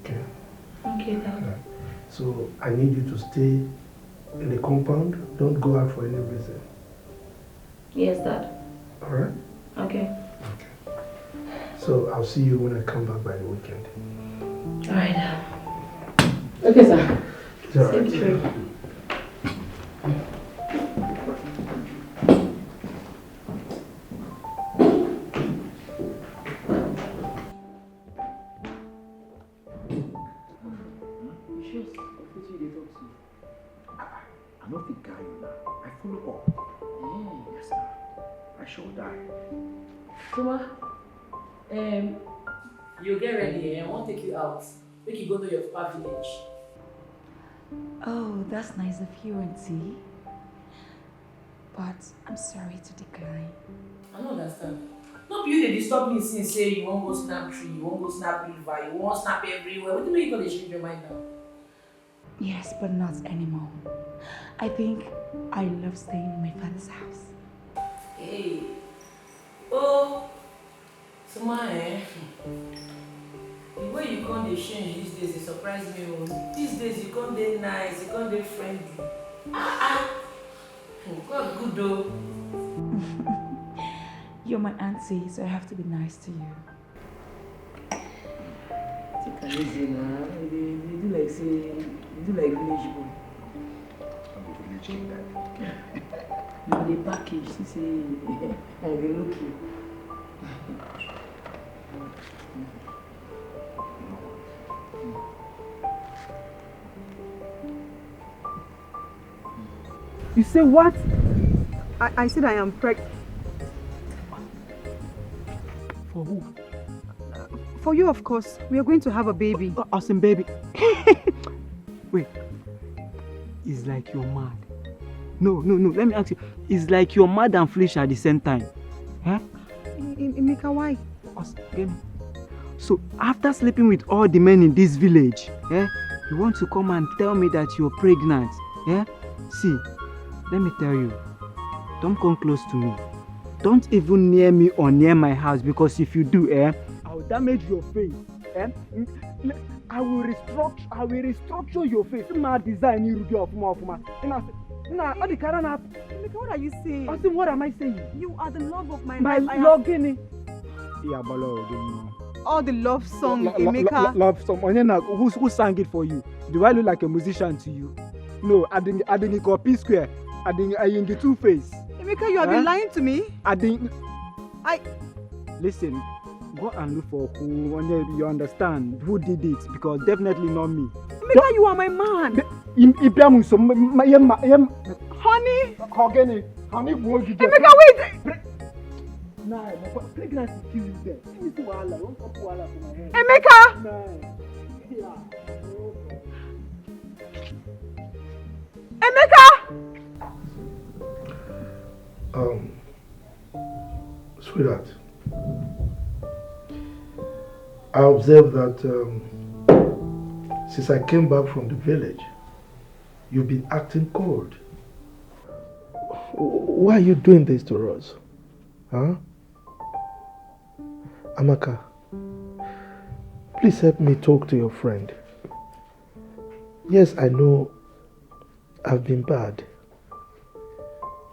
Okay? Okay, Dad. So I need you to stay in the compound. Don't go out for any reason. Yes, Dad. All right? Okay. So I'll see you when I come back by the weekend. All right. Okay, sir. It's all right. Safe trip. I don't think I am now. I follow up. Yes, sir. I shall die. Suma, you get ready, I want to take you out. Make you go to your papa village. Oh, that's nice of you, Auntie. But I'm sorry to decline. I don't understand. No, you they disturb me since say you won't go snap tree, you won't go snap river, you won't snap everywhere. What do you mean you gonna change your mind now? Yes, but not anymore. I think I love staying in my father's house. Hey. Oh. Suma, the way you come dey change these days, it surprise me. These days you come dey nice, you come dey friendly. God good though. You're my auntie, so I have to be nice to you. Take it easy now. You do like say, you do like village boy. I'm a village kid, Dad. You dey package, she say, I dey look you. You say what? I said I am pregnant. For who? For you, of course. We are going to have a baby. Awesome baby. Wait. It's like you're mad. No. Let me ask you. It's like you're mad and foolish at the same time. Huh? Emeka, why? So after sleeping with all the men in this village, you want to come and tell me that you're pregnant? See, let me tell you. Don't come close to me. Don't even near me or near my house, because if you do, I will damage your face. I will restructure your face. My design you do of more. What are you saying? What am I saying? You are the love of my life. My love. All the love song, Emeka. Love song. Who sang it for you? Do I look like a musician to you? No, I didn't copy square. I in the two-face. Emeka, you have been lying to me. Listen, go and look for who, you understand who did it, because definitely not me. Emeka, you are my man. Honey. Emeka, wait. Nah, pregnancy kills you there. Give me some wahala. Don't come wahala for my head. Emeka. Nah. Emeka. Sweetheart, I observed that since I came back from the village, you've been acting cold. Why are you doing this to us? Huh? Amaka, please help me talk to your friend. Yes, I know I've been bad,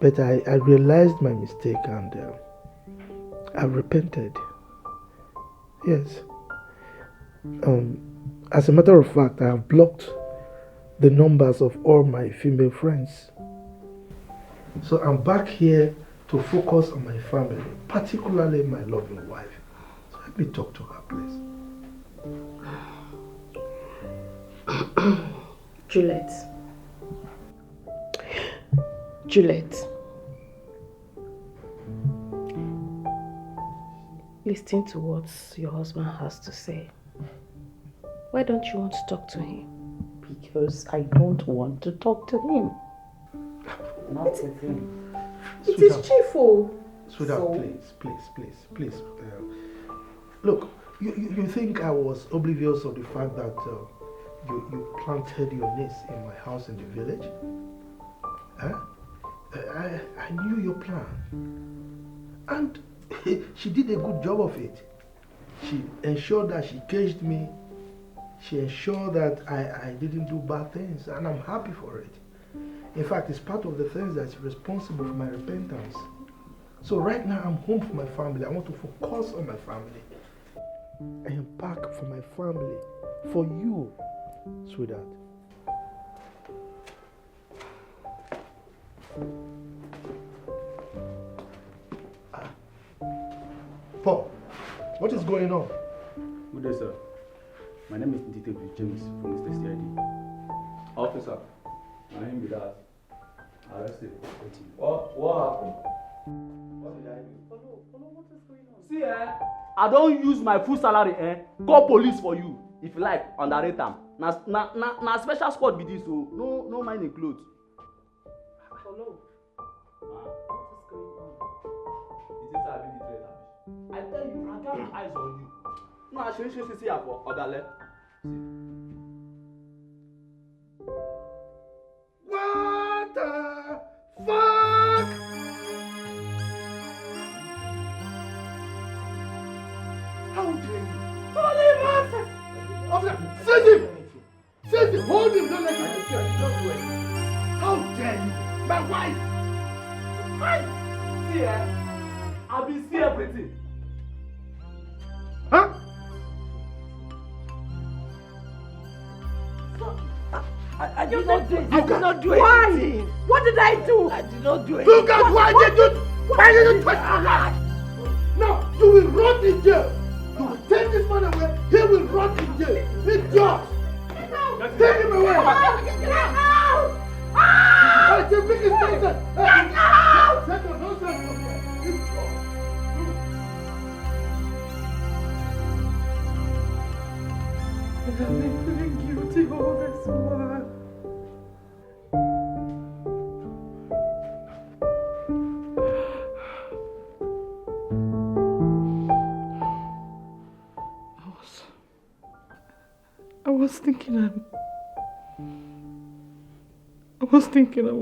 but I realized my mistake and I've repented. Yes. As a matter of fact, I have blocked the numbers of all my female friends. So I'm back here to focus on my family, particularly my loving wife. So let me talk to her, please. Juliet. Listen to what your husband has to say. Why don't you want to talk to him? Because I don't want to talk to him. Not with him. It is cheerful. Sweetheart, please. Look, you think I was oblivious of the fact that you planted your niece in my house in the village? Huh? I knew your plan. And she did a good job of it. She ensured that she caged me. She ensured that I didn't do bad things, and I'm happy for it. In fact, it's part of the things that's responsible for my repentance. So right now, I'm home for my family. I want to focus on my family. I am back for my family, for you, sweetheart. Paul, what is going on? Good day, sir. My name is Detective James from Mr. CID. Officer, my name is Dad. Arrested. What happened? What did I do? Follow, what is going on? See, I don't use my full salary, call police for you. If you like, underrate them. Na special squad be this, so no mind include. Follow. What is going on? It is having the trailer. I tell you, I got my eyes on you. No, I should see for Odale. What the fuck? How dare you? Holy Moses! Officer, send him! Send him! Hold him! Don't let him escape. Don't do it. How dare you? My wife! Hi! See, I've been seeing everything. Huh? I did not do it. I did not do anything. Why? What did I do? I did not do anything. Look at why did you touch my wife? Now, you will rot in jail. You will take this man away, he will rot in jail. Idiot! Take him away! Get out! Hey, the biggest nonsense! Get out! Take the nonsense from here. I've been feeling guilty all this while. I was thinking I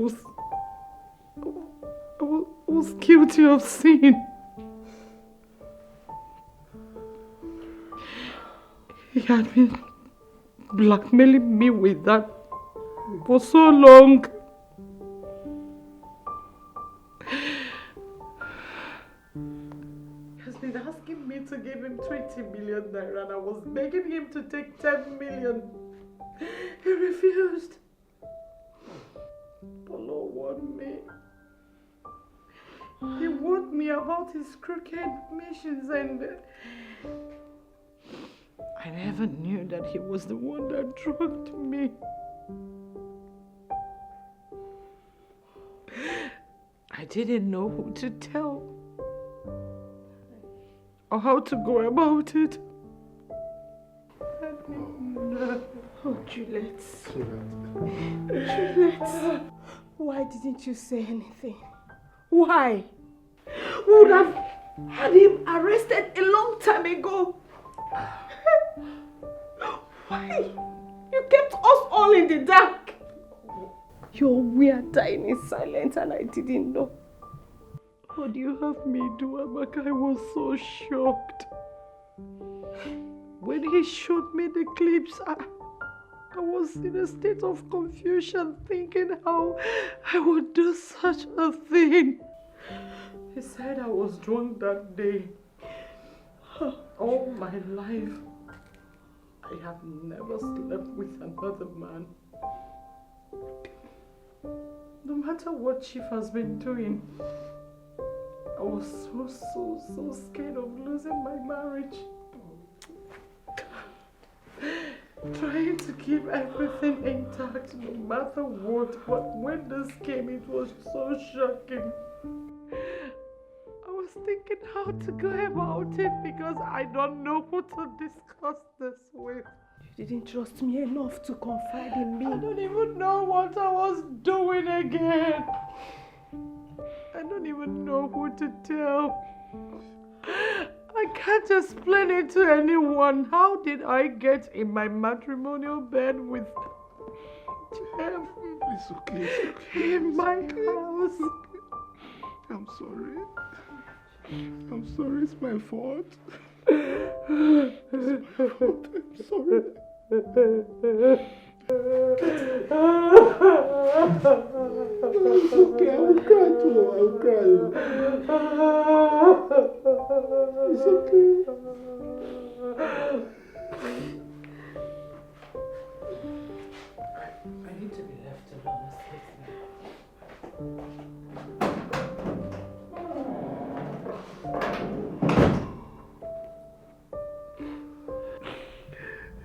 was guilty of sin. He had been blackmailing me with that for so long. He has been asking me to give him 20 million naira and I was begging him to take 10 million. He refused. Polo warned me. He warned me about his crooked missions and I never knew that he was the one that drugged me. I didn't know who to tell or how to go about it. Oh, Juliet. Juliet. Why didn't you say anything? Why? We would have had him arrested a long time ago. Why? You kept us all in the dark. We are dying in silence and I didn't know. What do you have me do, Amaka? I was so shocked. When he showed me the clips, I was in a state of confusion, thinking how I would do such a thing. He said I was drunk that day All my life, I have never slept with another man. No matter what Chief has been doing, I was so scared of losing my marriage. Trying to keep everything intact no matter what, but when this came, it was so shocking. I was thinking how to go about it because I don't know who to discuss this with. You didn't trust me enough to confide in me. I don't even know what I was doing again. I don't even know who to tell. I can't explain it to anyone. How did I get in my matrimonial bed with Jeff? It's okay, it's okay. In my house. I'm sorry. I'm sorry, it's my fault. It's my fault. I'm sorry. It's okay, I will cry too. I will cry. It's okay. I need to be left alone.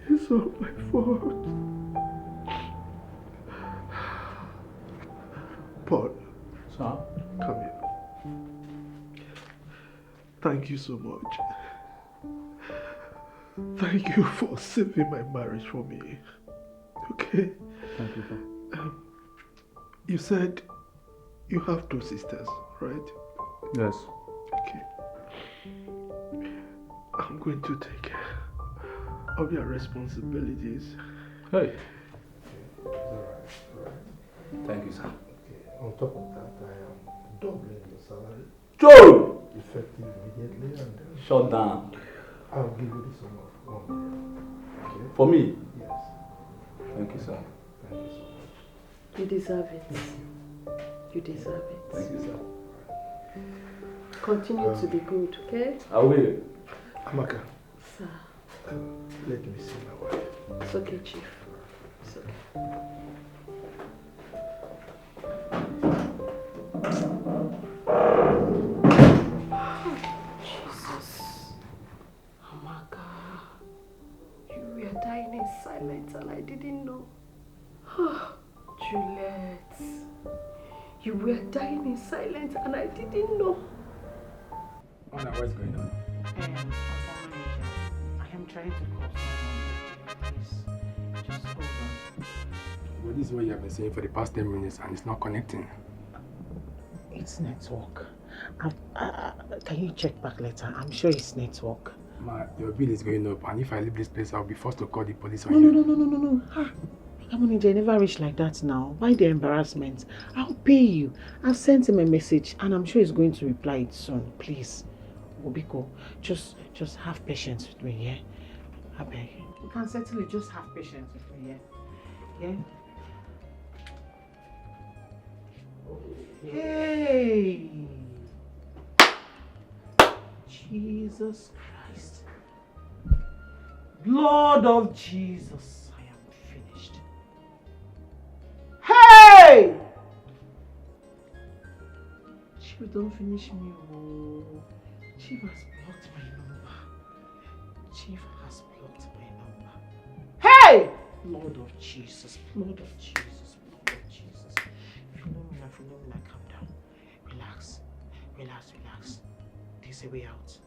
It's all my fault. Paul. Sir? Come here. Thank you so much. Thank you for saving my marriage for me. Okay? Thank you, sir. You said you have 2 sisters, right? Yes. Okay. I'm going to take care of your responsibilities. Hey. Alright. Thank you, sir. Okay. On top of that, I am doubling your salary. Joe! Effective immediately, and then Shut down. I'll give you the sum of 1 million. Okay? For me? Yes. Thank you, sir. Thank you so much. You deserve it. You deserve it. Thank you, sir. Continue to be good, okay? I will. Amaka. Sir. Let me see my wife. It's okay, Chief. It's okay. Jesus. Amaka. You were dying in silence and I didn't know. Juliet. You were dying in silence and I didn't know. Anna, what's going on? I am trying to call someone. Please, just hold on. Well, this is what you have been saying for the past 10 minutes and it's not connecting. It's network. Can you check back later? I'm sure it's network. Ma, your bill is going up, and if I leave this place, I'll be forced to call the police on No. you. No. Come on, I never reach like that now. Why the embarrassment? I'll pay you. I've sent him a message and I'm sure he's going to reply it soon. Please. Obiko, just have patience with me, yeah? I beg. You can settle it, just have patience with me, yeah? Yeah? Hey! Jesus Christ. Blood of Jesus. I am finished. Hey! Chief, don't finish me. Oh. Chief has blocked my number. Chief has blocked my number. Hey! Blood of Jesus. Blood of Jesus. Blood of Jesus. Philomena, calm down. Relax. There's a way out.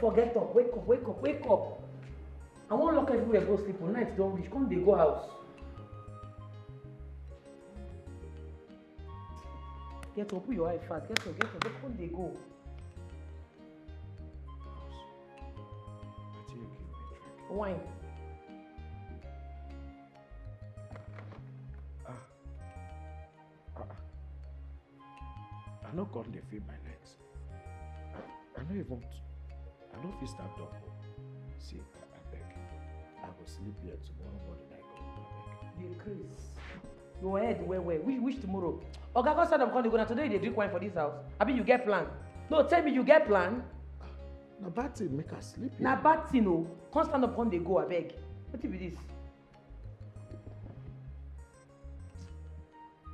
Oh, get up, wake up. I won't lock everywhere, go sleep. On night don't reach. Come they go house. Get up, put your eye fast. Get up. Come they go. Wine. I no come dey feel my legs. I no fit stand up. See, I beg. I go go sleep here tomorrow morning. I go. The craze. Go ahead, where? Which tomorrow? Oga, go stand up, come dey go. Now today they drink wine for this house. Abi you get plan? No, tell me you get plan. Na bad thing make her sleep here. Na bad thing o. Come stand up, come dey go, abeg. Wetin be this?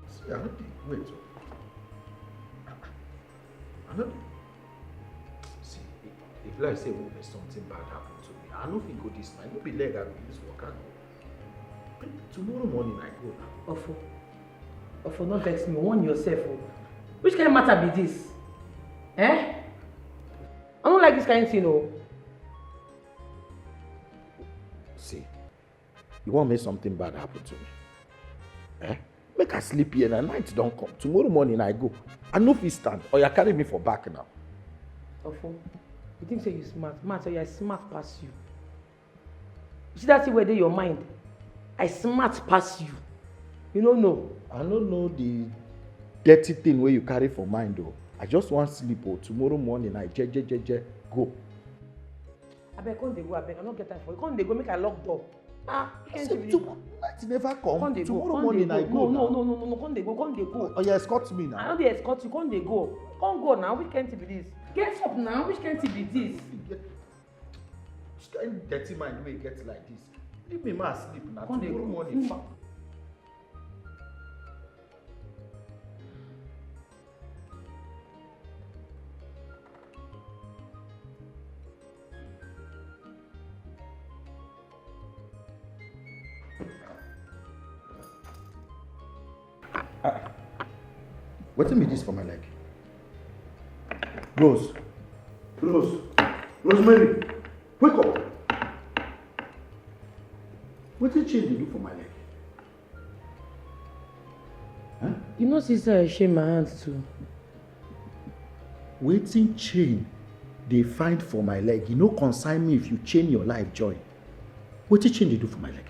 See, I no dey wait. I no dey. See, if like say when something bad happen to me, I no fit go this night. No be leg I go use waka go. Tomorrow morning I go now. Ofo, no vex me. Warn yourself o. Which kind of matter be this? Eh? I don't like this kind of thing o. See, you want make something bad happen to me? Eh? Make her sleep here and night don't come. Tomorrow morning I go. I no fit stand. Or you carry me for back now. Ofo, you think say you smart? Man, so you smart pass you. You see that thing where dey your mind? I smart pass you. You don't know. I don't know the dirty thing where you carry for mind though. I just want sleep. Oh, tomorrow morning I go. Abeg, come dey go. Abeg, I no get time for you. Come dey go. Make I lock door. Ah, you can't see, night never come. Tomorrow morning I go. No. Come dey go. Come dey go. Oh, you escort me now. I no dey escort you. Come dey go. Come go now. Which kind thing be this? Get up now. Which kind thing be this? Which kind dirty mind wey you get like this? Leave me ma sleep now. Come dey tomorrow go. Morning. Wetin be this for my leg? Rosemary, wake up. Wetin chain dey do for my leg? Huh? You know, sister, I shame my hands too. Wetin chain dey find for my leg? You no concern me if you chain your life joy. Wetin chain dey do for my leg?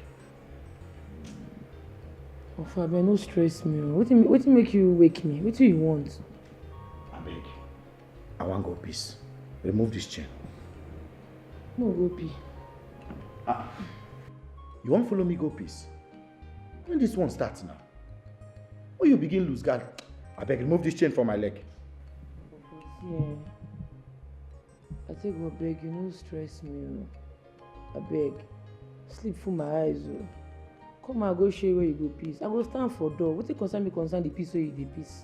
Ofo, abeg, no stress me. Wetin make you wake me? Wetin you want? Abeg, I wan go peace. Remove this chain. No, go pee. You wan follow me go peace? When this one starts now? When you begin lose guard, abeg, remove this chain from my leg. Yeah. I take go beg you, no stress me. Abeg, sleep full my eyes. Come and go show you where you go peace. I go stand for door. Wetin concern me concern the peace where you dey peace.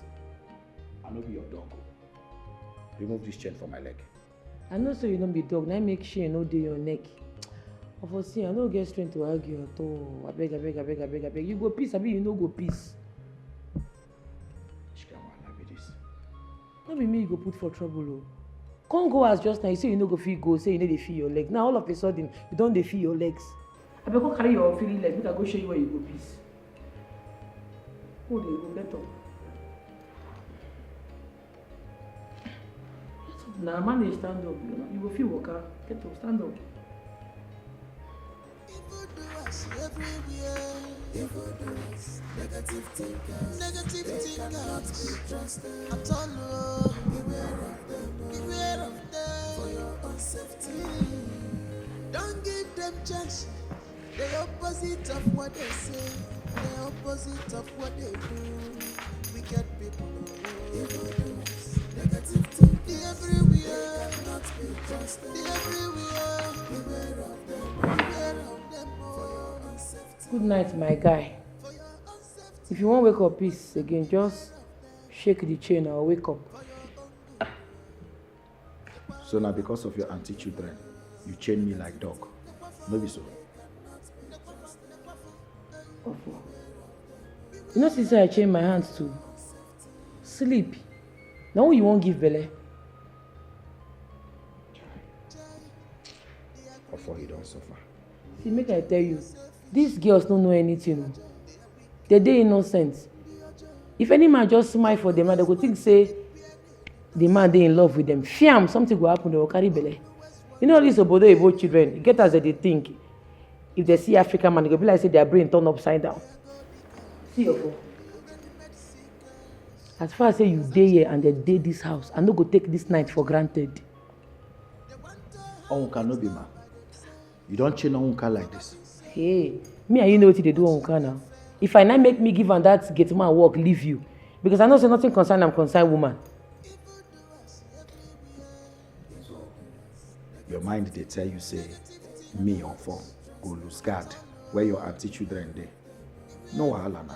I no be your dog. Remove this chain from my leg. I know so you don't be dog. Now make sure you no dey your neck. Of see, I no get strength to argue at all. Abeg. You go peace, abi you no go peace. No be me you go put for trouble o. Come go as just now. You say you no go fit go. Say you no dey feel your leg. Now all of a sudden you don dey feel your legs. Abeg, go carry your feeling leg. Make I go show you where you go peace. Go dey go, get up. Now manage stand up. You go feel waka. Get up, stand up. Evildoers, negative thinkers, cannot be trusted at all. Beware of them for your own safety. Don't give them chance. The opposite of what they say, the opposite of what they do. Wicked people, evildoers, negative thinkers, everywhere, cannot be trusted. Everywhere, beware of them for your own safety. Good night, my guy. If you won't wake up peace again, just shake the chain or wake up. So now because of your anti-children, you chain me like dog. No be so. You know, since I chain my hands to sleep. Now you won't give belly. Before you don't suffer. See, make I tell you, these girls don't know anything. They're innocent. If any man just smile for them, they go think say the man they in love with them. Fiam, something will happen, they will carry belly. You know these obodo Igbo children, get as they think. If they see African man, they go be like say their brain turn upside down. See your phone. As far as say you day here and they day this house, I no go take this night for granted. Onka no be man. You don't chain Onka like this. Hey, me and you know what they do on Ghana. If I not make me give and that get man work, leave you. Because I know say nothing concern I'm concerned woman. So, your mind they tell you say, me on phone, go lose guard, where your auntie children dey. No wahala na.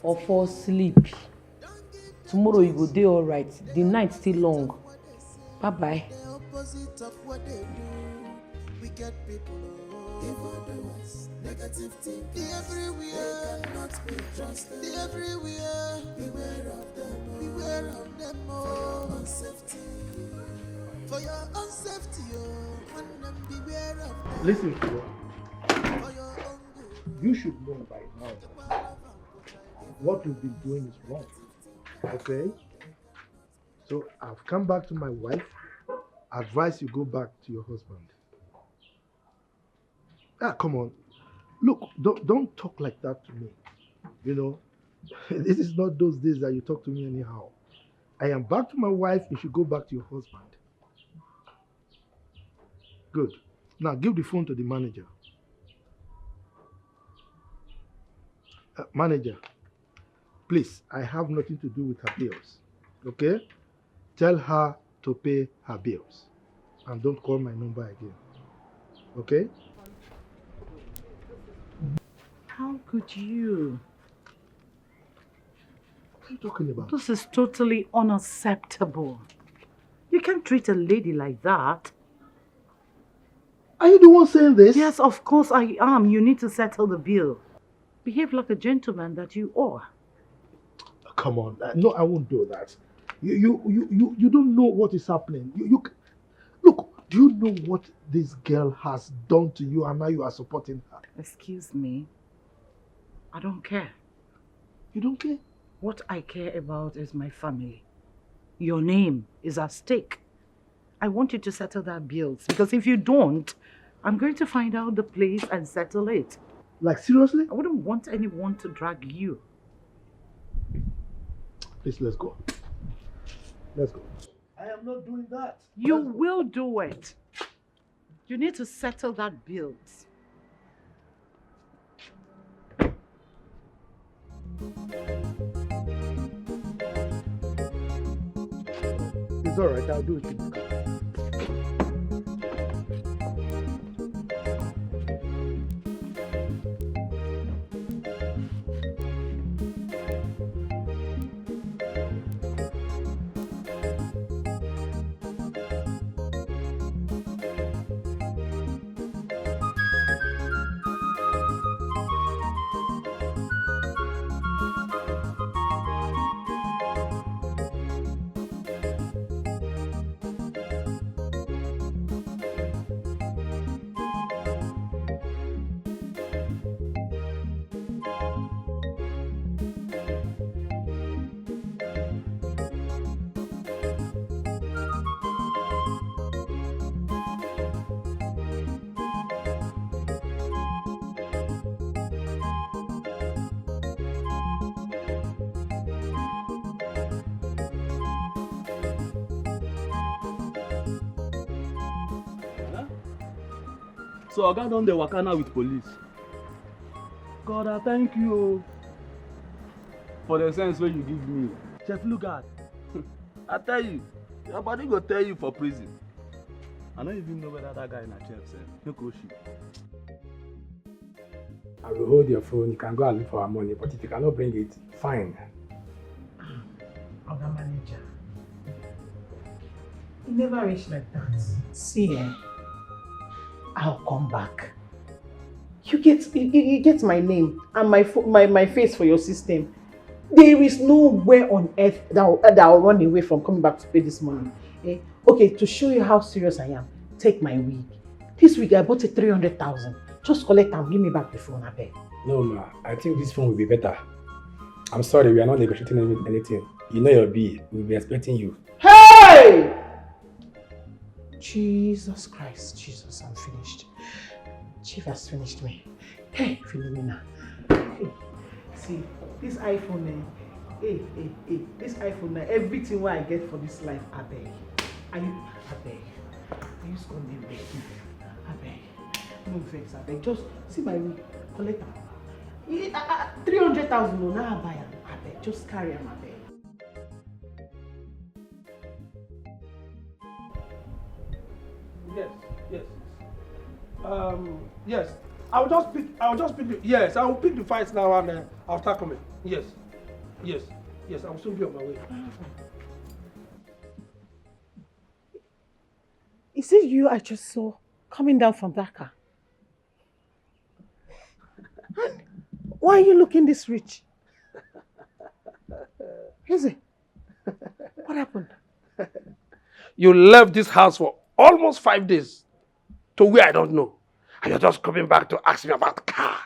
Or fall sleep. Tomorrow you go day all right. The night still long. Bye bye. Opposite of what they do, wicked people, evildoers, negative thinking everywhere, cannot be trusted. Everywhere, beware of them, beware of them all. For your own safety, for your own safety, oh, and them beware of them. Listen to me. You should know by now what you've been doing is wrong. Okay? So I've come back to my wife. Advise you go back to your husband. Ah, come on. Look, don't talk like that to me. You know, this is not those days that you talk to me anyhow. I am back to my wife. You should go back to your husband. Good. Now give the phone to the manager. Manager, please, I have nothing to do with her bills. Okay? Tell her to pay her bills. And don't call my number again. Okay? How could you? What are you talking about? This is totally unacceptable. You can't treat a lady like that. Are you the one saying this? Yes, of course I am. You need to settle the bill. Behave like a gentleman that you are. Come on. No, I won't do that. You don't know what is happening. Look, do you know what this girl has done to you and now you are supporting her? Excuse me. I don't care. You don't care? What I care about is my family. Your name is at stake. I want you to settle that bills because if you don't, I'm going to find out the place and settle it. Like seriously? I wouldn't want anyone to drag you. Please, let's go. Let's go. I am not doing that. You will do it. You need to settle that bills. It's all right. I'll do it in the car. So Oga don dey waka now with police. God, I thank you for the sense wey you give me. Chef Lugard, I tell you, your body go tell you for prison. I don't even know whether that guy na chef sef. No go shit. I will hold your phone. You can go and look for our money, but if you cannot bring it, fine. Oga manager, it never reached like that. See, I'll come back. You get my name and my face for your system. There is nowhere on earth that I'll run away from coming back to pay this money. Eh? Okay, to show you how serious I am, take my wig. This wig I bought it 300,000. Just collect and give me back the phone, I beg. No, ma. I think this phone will be better. I'm sorry, we are not negotiating anything. You know your bill. We'll be expecting you. Hey! Jesus Christ, Jesus, I'm finished. Chief has finished me. Hey, Philomena. Hey, see, this iPhone, this iPhone, everything what I get for this life, I beg. I beg. Are you scolding me? I beg. No vex, I beg. Just see my way. Collect am. 300,000 no, now I buy am. I beg. Just carry am, I beg. Yes, yes. Yes. I'll just pick yes, I will pick the fights now and I'll start coming. Yes. Yes. Yes, I will soon be on my way. Is it you I just saw coming down from Dikeh? Why are you looking this rich? Is it? What happened? You left this house for almost 5 days to where I don't know. And you're just coming back to ask me about the car.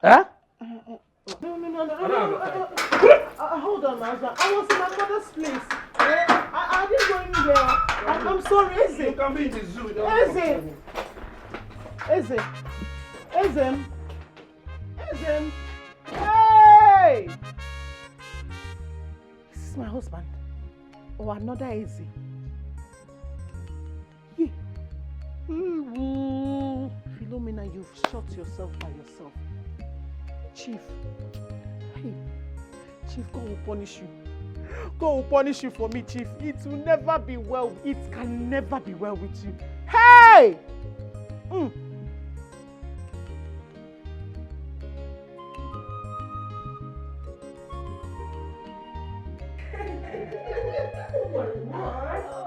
Huh? No. Hold on, my husband. I was in my mother's place. I didn't go anywhere. I'm sorry, Eze. You can be in the zoo. Eze. Hey! This is my husband. Or another Eze. Yeah. Philomena, you've shot yourself by yourself. Chief. Hey. Chief, God will punish you. God will punish you for me, Chief. It will never be well. It can never be well with you. Hey! Oh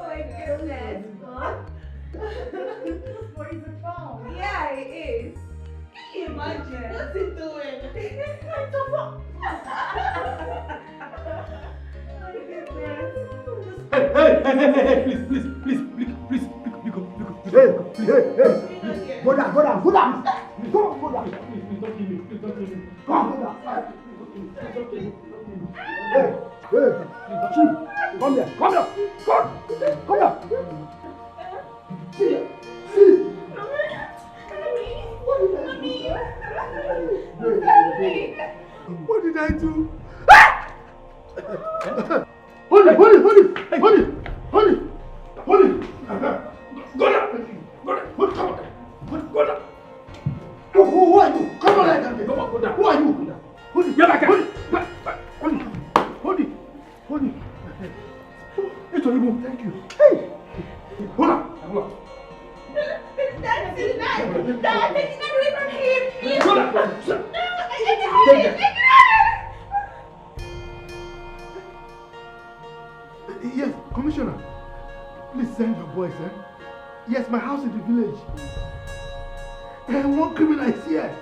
my goodness. This boy is a bomb. Yeah, it is. Can you imagine? What's he doing? Please, go down. Go down. Go down. Please don't kill me. Come on, go down. Hey, Chief, come here. Come here. See. What did I do? Hold it. Go down. Who are you? Come on, go down. Who are you? Hold it. Hold it. It's only move. Thank you. Hey. Hold on. Dad, take it away from him. Hold on. Yes, Commissioner. Please send your boys, eh? Yes, my house in the village. And one criminal is here.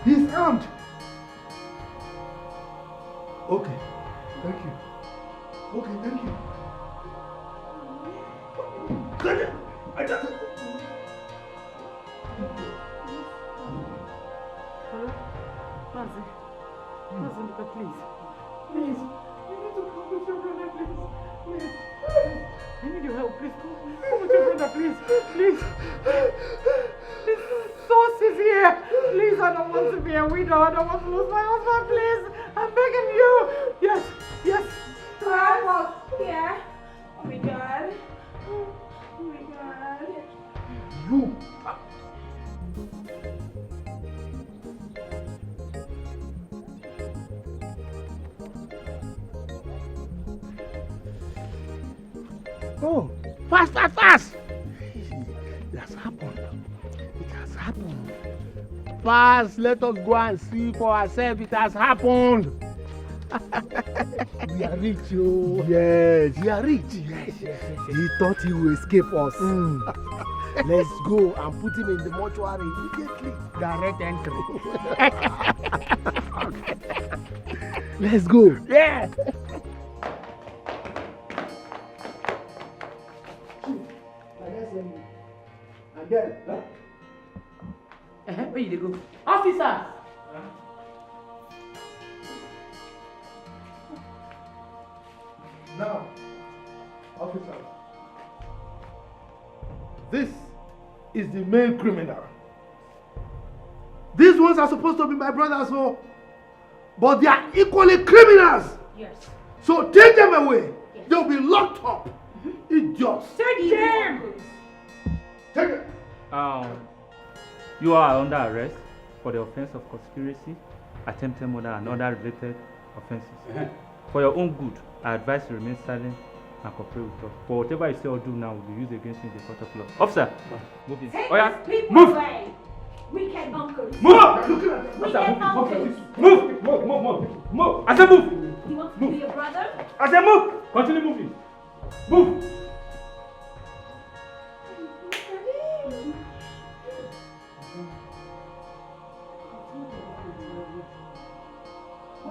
He's armed. Okay, thank you. I just... Hello? Mazi, please. Please. You need to come with your brother, please. I need your help, please. Come with your brother, please. Please. Source is here. Please, I don't want to be a widow. I don't want to lose my husband, please. I'm begging you. Yes. Yeah. Oh my God. You. Oh, fast! It has happened. Fast, let us go and see for ourselves. It has happened. We are rich, yo. Yes, we are rich. Yes. He thought he would escape us. Let's go and put him in the mortuary immediately. Direct entry. Let's go. Yeah. And then, where you go? Officer! now, officers, this is the main criminal. These ones are supposed to be my brothers, but they are equally criminals. Yes. So take them away. Yes. They'll be locked up. Idiots. Take them. Take it. You are under arrest for the offense of conspiracy, attempted murder, and other related offenses. For your own good, I advise you remain silent and cooperate with us. For whatever you say or do now will be used against you in the court of law. Officer, move in. Take Oh yeah, these people move. away. Wicked uncles. Move. Wicked uncles. Move. I said move. You want to be your brother? I said move. Continue moving. Move.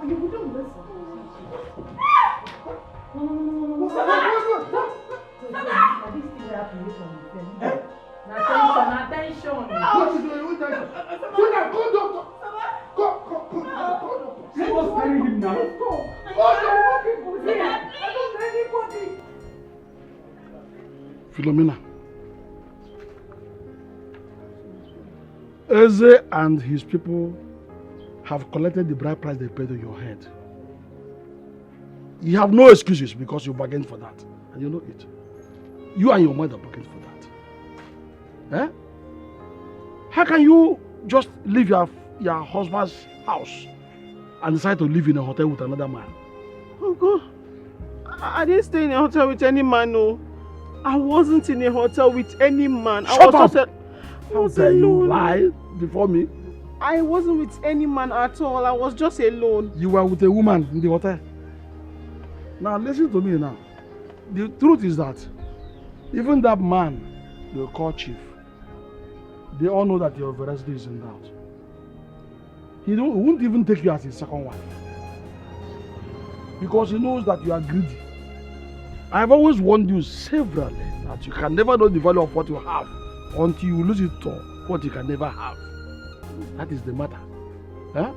Oh, you wouldn't listen. Attention. What is doing? What is go, doctor. Go. Let us carry him now. Philomena. Eze and his people have collected the bride price they paid on your head. You have no excuses because you bargained for that. And you know it. You and your mother bargained for that. Eh? How can you just leave your husband's house and decide to live in a hotel with another man? Uncle, I didn't stay in a hotel with any man, no. I wasn't in a hotel with any man. Shut up! How dare you lie before me? I wasn't with any man at all. I was just alone. You were with a woman in the hotel. Now listen to me now. The truth is that even that man they call Chief, they all know that your veracity is in doubt. He won't even take you as his second wife. Because he knows that you are greedy. I have always warned you severally that you can never know the value of what you have until you lose it to what you can never have. That is the matter. Huh?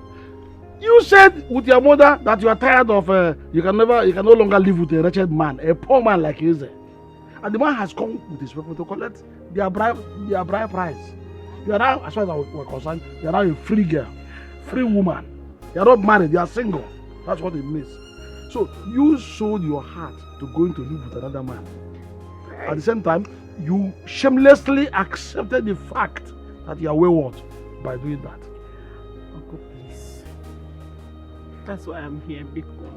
You said with your mother that you are tired of you can no longer live with a wretched man, a poor man like Eze. And the man has come with his people to collect their bride price. You are now, as far as we're concerned, you are now a free girl, free woman. You are not married, you are single. That's what it means. So you sold your heart to going to live with another man. At the same time, you shamelessly accepted the fact that you are wayward by doing that. Uncle, please. That's why I'm here, Biko.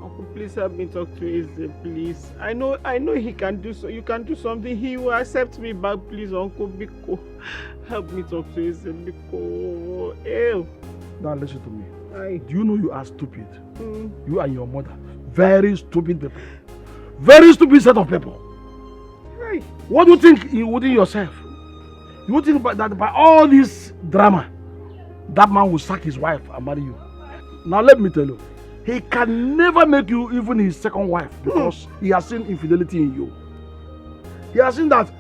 Uncle, please help me talk to Eze, please. I know he can do so. You can do something. He will accept me back, please, Uncle Biko. Help me talk to Eze, Biko. Ew. Now listen to me. Aye. Do you know you are stupid? You and your mother. Very stupid people. Very stupid set of people. Aye. What do you think within yourself? You think that by all this drama, that man will sack his wife and marry you? Now let me tell you, he can never make you even his second wife because he has seen infidelity in you. He has seen that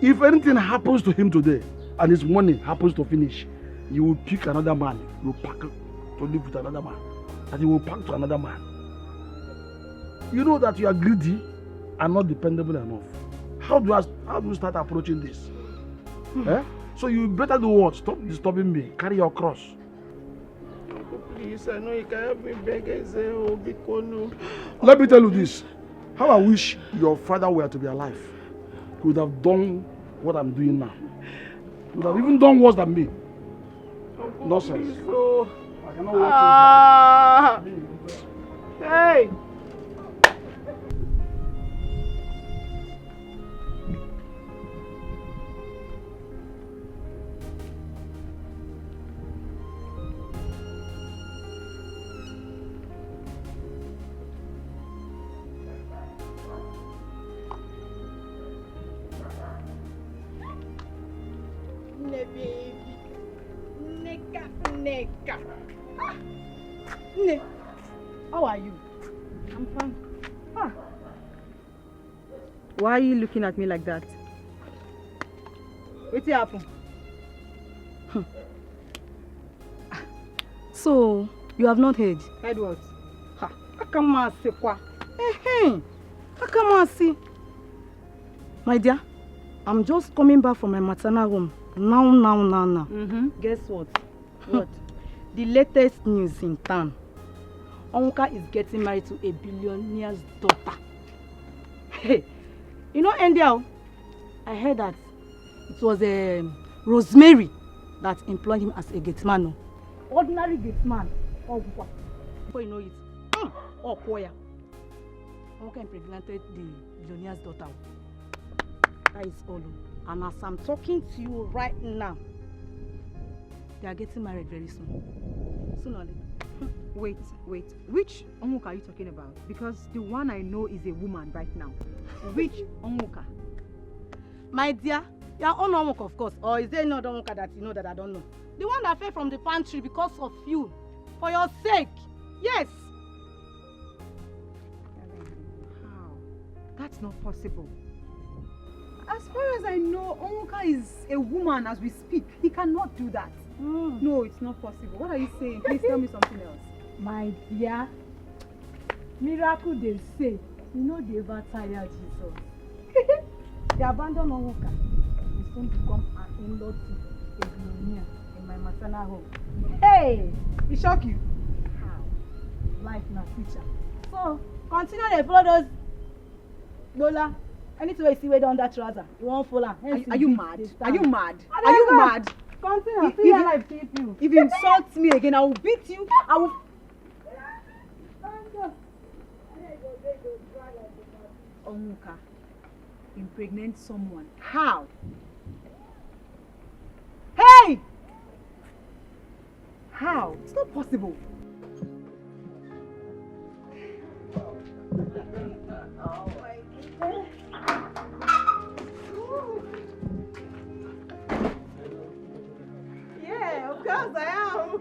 if anything happens to him today and his money happens to finish, you will pick another man, you will pack to live with another man, and you will pack to another man. You know that you are greedy and not dependable enough. How do you start approaching this? Eh? So you better do what? Stop disturbing me. Carry your cross. Uncle, please, I know you can help me beg Eze, oh, Biko, no. Let me tell you this. How I wish your father were to be alive. He would have done what I'm doing now. He would have even done worse than me. Uncle, Nonsense. please, oh. I cannot watch you. Hey! Neka. Ne, how are you? I'm fine. Ah. Why are you looking at me like that? What happened? So, you have not heard? Heard what? Ha, akamasi kwa. Akamasi. My dear, I'm just coming back from my maternal room. Now. Guess what? What? The latest news in town. Onka is getting married to a billionaire's daughter. Hey, you know, India, I heard that It was Rosemary that employed him as a gate man. Ordinary gate man. Oh, before you know it. Oh, Poya. Onwuka impregnated the billionaire's daughter. That is all. And as I'm talking to you right now, they are getting married very soon. Soon only. Wait. Which Onwuka are you talking about? Because the one I know is a woman right now. Which Onwuka? My dear, your own Onwuka, of course. Or is there another Onwuka that you know that I don't know? The one that fell from the pantry because of you. For your sake. Yes. How? That's not possible. As far as I know, Onwuka is a woman as we speak. He cannot do that. No, it's not possible. What are you saying? Please tell me something else. My dear, miracle they say, you know they ever tire Jesus. They abandon Onwuka. They soon become an in-law to a billionaire in my maternal home. Hey! It shock you? How? Life na teacher. So, continue to follow those Lola. Anything you see way down that trouser, you won't follow. Are you mad? Are you mad? Are you mad? Continue. If you insult me again, I will beat you. I will. Onwuka impregnate someone. How? Hey! How? It's not possible. Oh my goodness. Yeah, of course I am.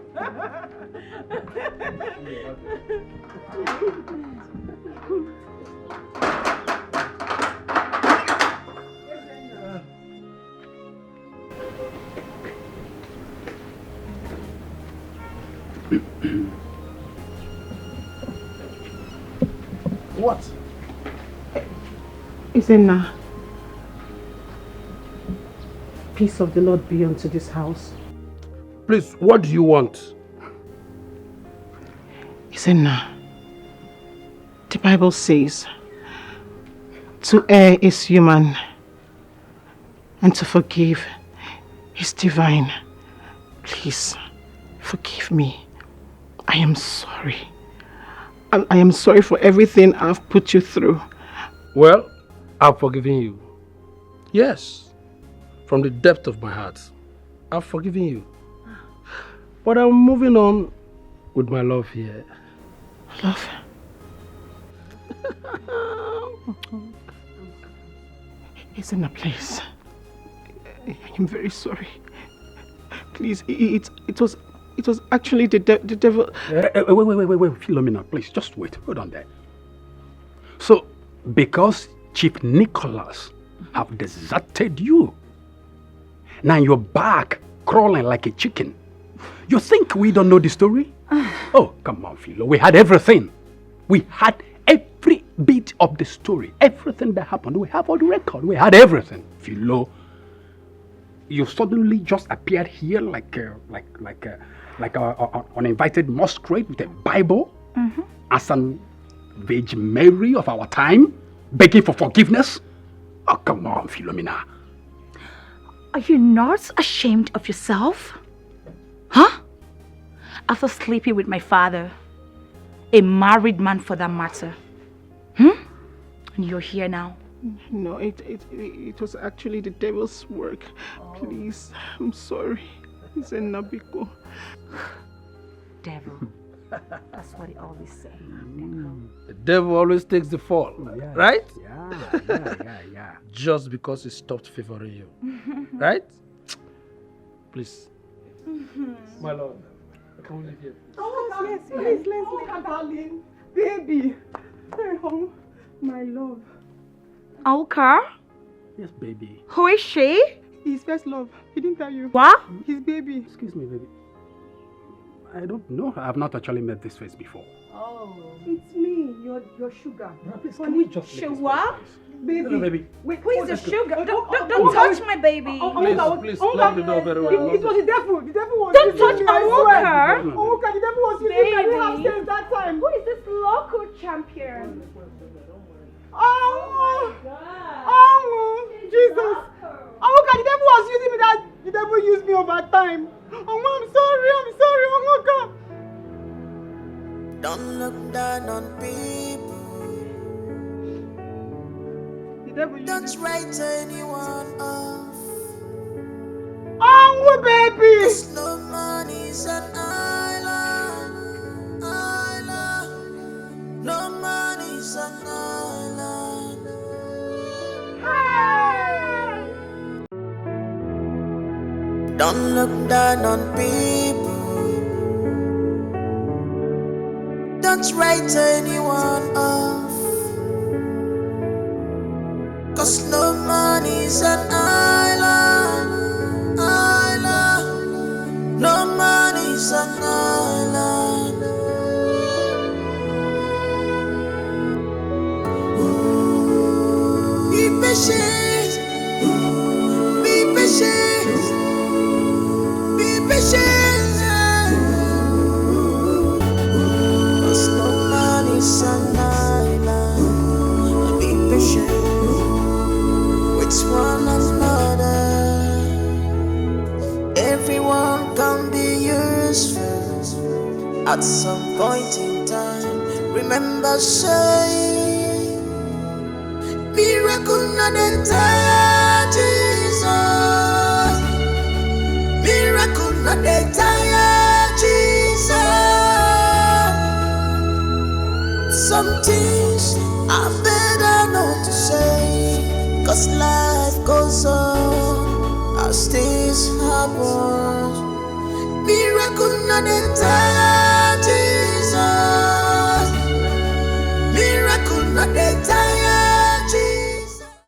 What? Isenna, peace of the Lord be unto this house. Please, what do you want? Isenna, the Bible says, to err is human, and to forgive is divine. Please, forgive me. I am sorry. I am sorry for everything I've put you through. Well, I've forgiven you. Yes, from the depth of my heart, I've forgiven you. But I'm moving on with my love here. Love? It's in a place. I am very sorry. Please, it was actually the devil. Wait, Philomena, please, just wait. Hold on there. So, because Chief Nicholas have deserted you, now you're back crawling like a chicken. You think we don't know the story? Oh, come on, Philo. We had everything. We had every bit of the story. Everything that happened. We have all the record. We had everything. Philo, you suddenly just appeared here like an uninvited masquerade with a Bible as an Virgin Mary of our time, begging for forgiveness. Oh, come on, Philomena. Are you not ashamed of yourself? Huh? After sleeping with my father, a married man for that matter. And you're here now. No, it was actually the devil's work. Please, I'm sorry. It's a Nabiko. Devil. That's what they always say. The devil always takes the fall, right? Yeah. Just because he stopped favoring you, right? Please. My lord, can we leave here? Oh, yes, please, let's leave. Darling, baby. Hey, home, my love. Onwuka? Yes, baby. Who is she? His first love. He didn't tell you. What? His baby. Excuse me, baby. I don't know. I have not actually met this face before. Oh, it's me, your sugar. Please, can we just leave this Sugar? Baby. Hello, baby. Wait, Who is the let's go. sugar? Don't touch my baby. Please, lock the door very well. It was the devil. The devil was Don't touch Onwuka. Onwuka, the devil was using me upstairs that time. Who is this local champion? Oh, Jesus. Onwuka, the devil was using me that the devil used me over time. I'm sorry, Omoka. Don't look down on people. Don't write anyone off. Oh, baby! 'Cause no money's an island. No money's an island. Hey! Don't look down on people. Don't write anyone off. 'Cause no money's an island. No money's an island. Be patient. Be patient. Be patient. 'Cause no money's an island. Be patient with one another. Everyone can be useful at some point in time. Remember, say, miracle not entire Jesus. Miracle not entire Jesus. Some things are better not to say, 'cause life goes on as things happen. Miracle not entire.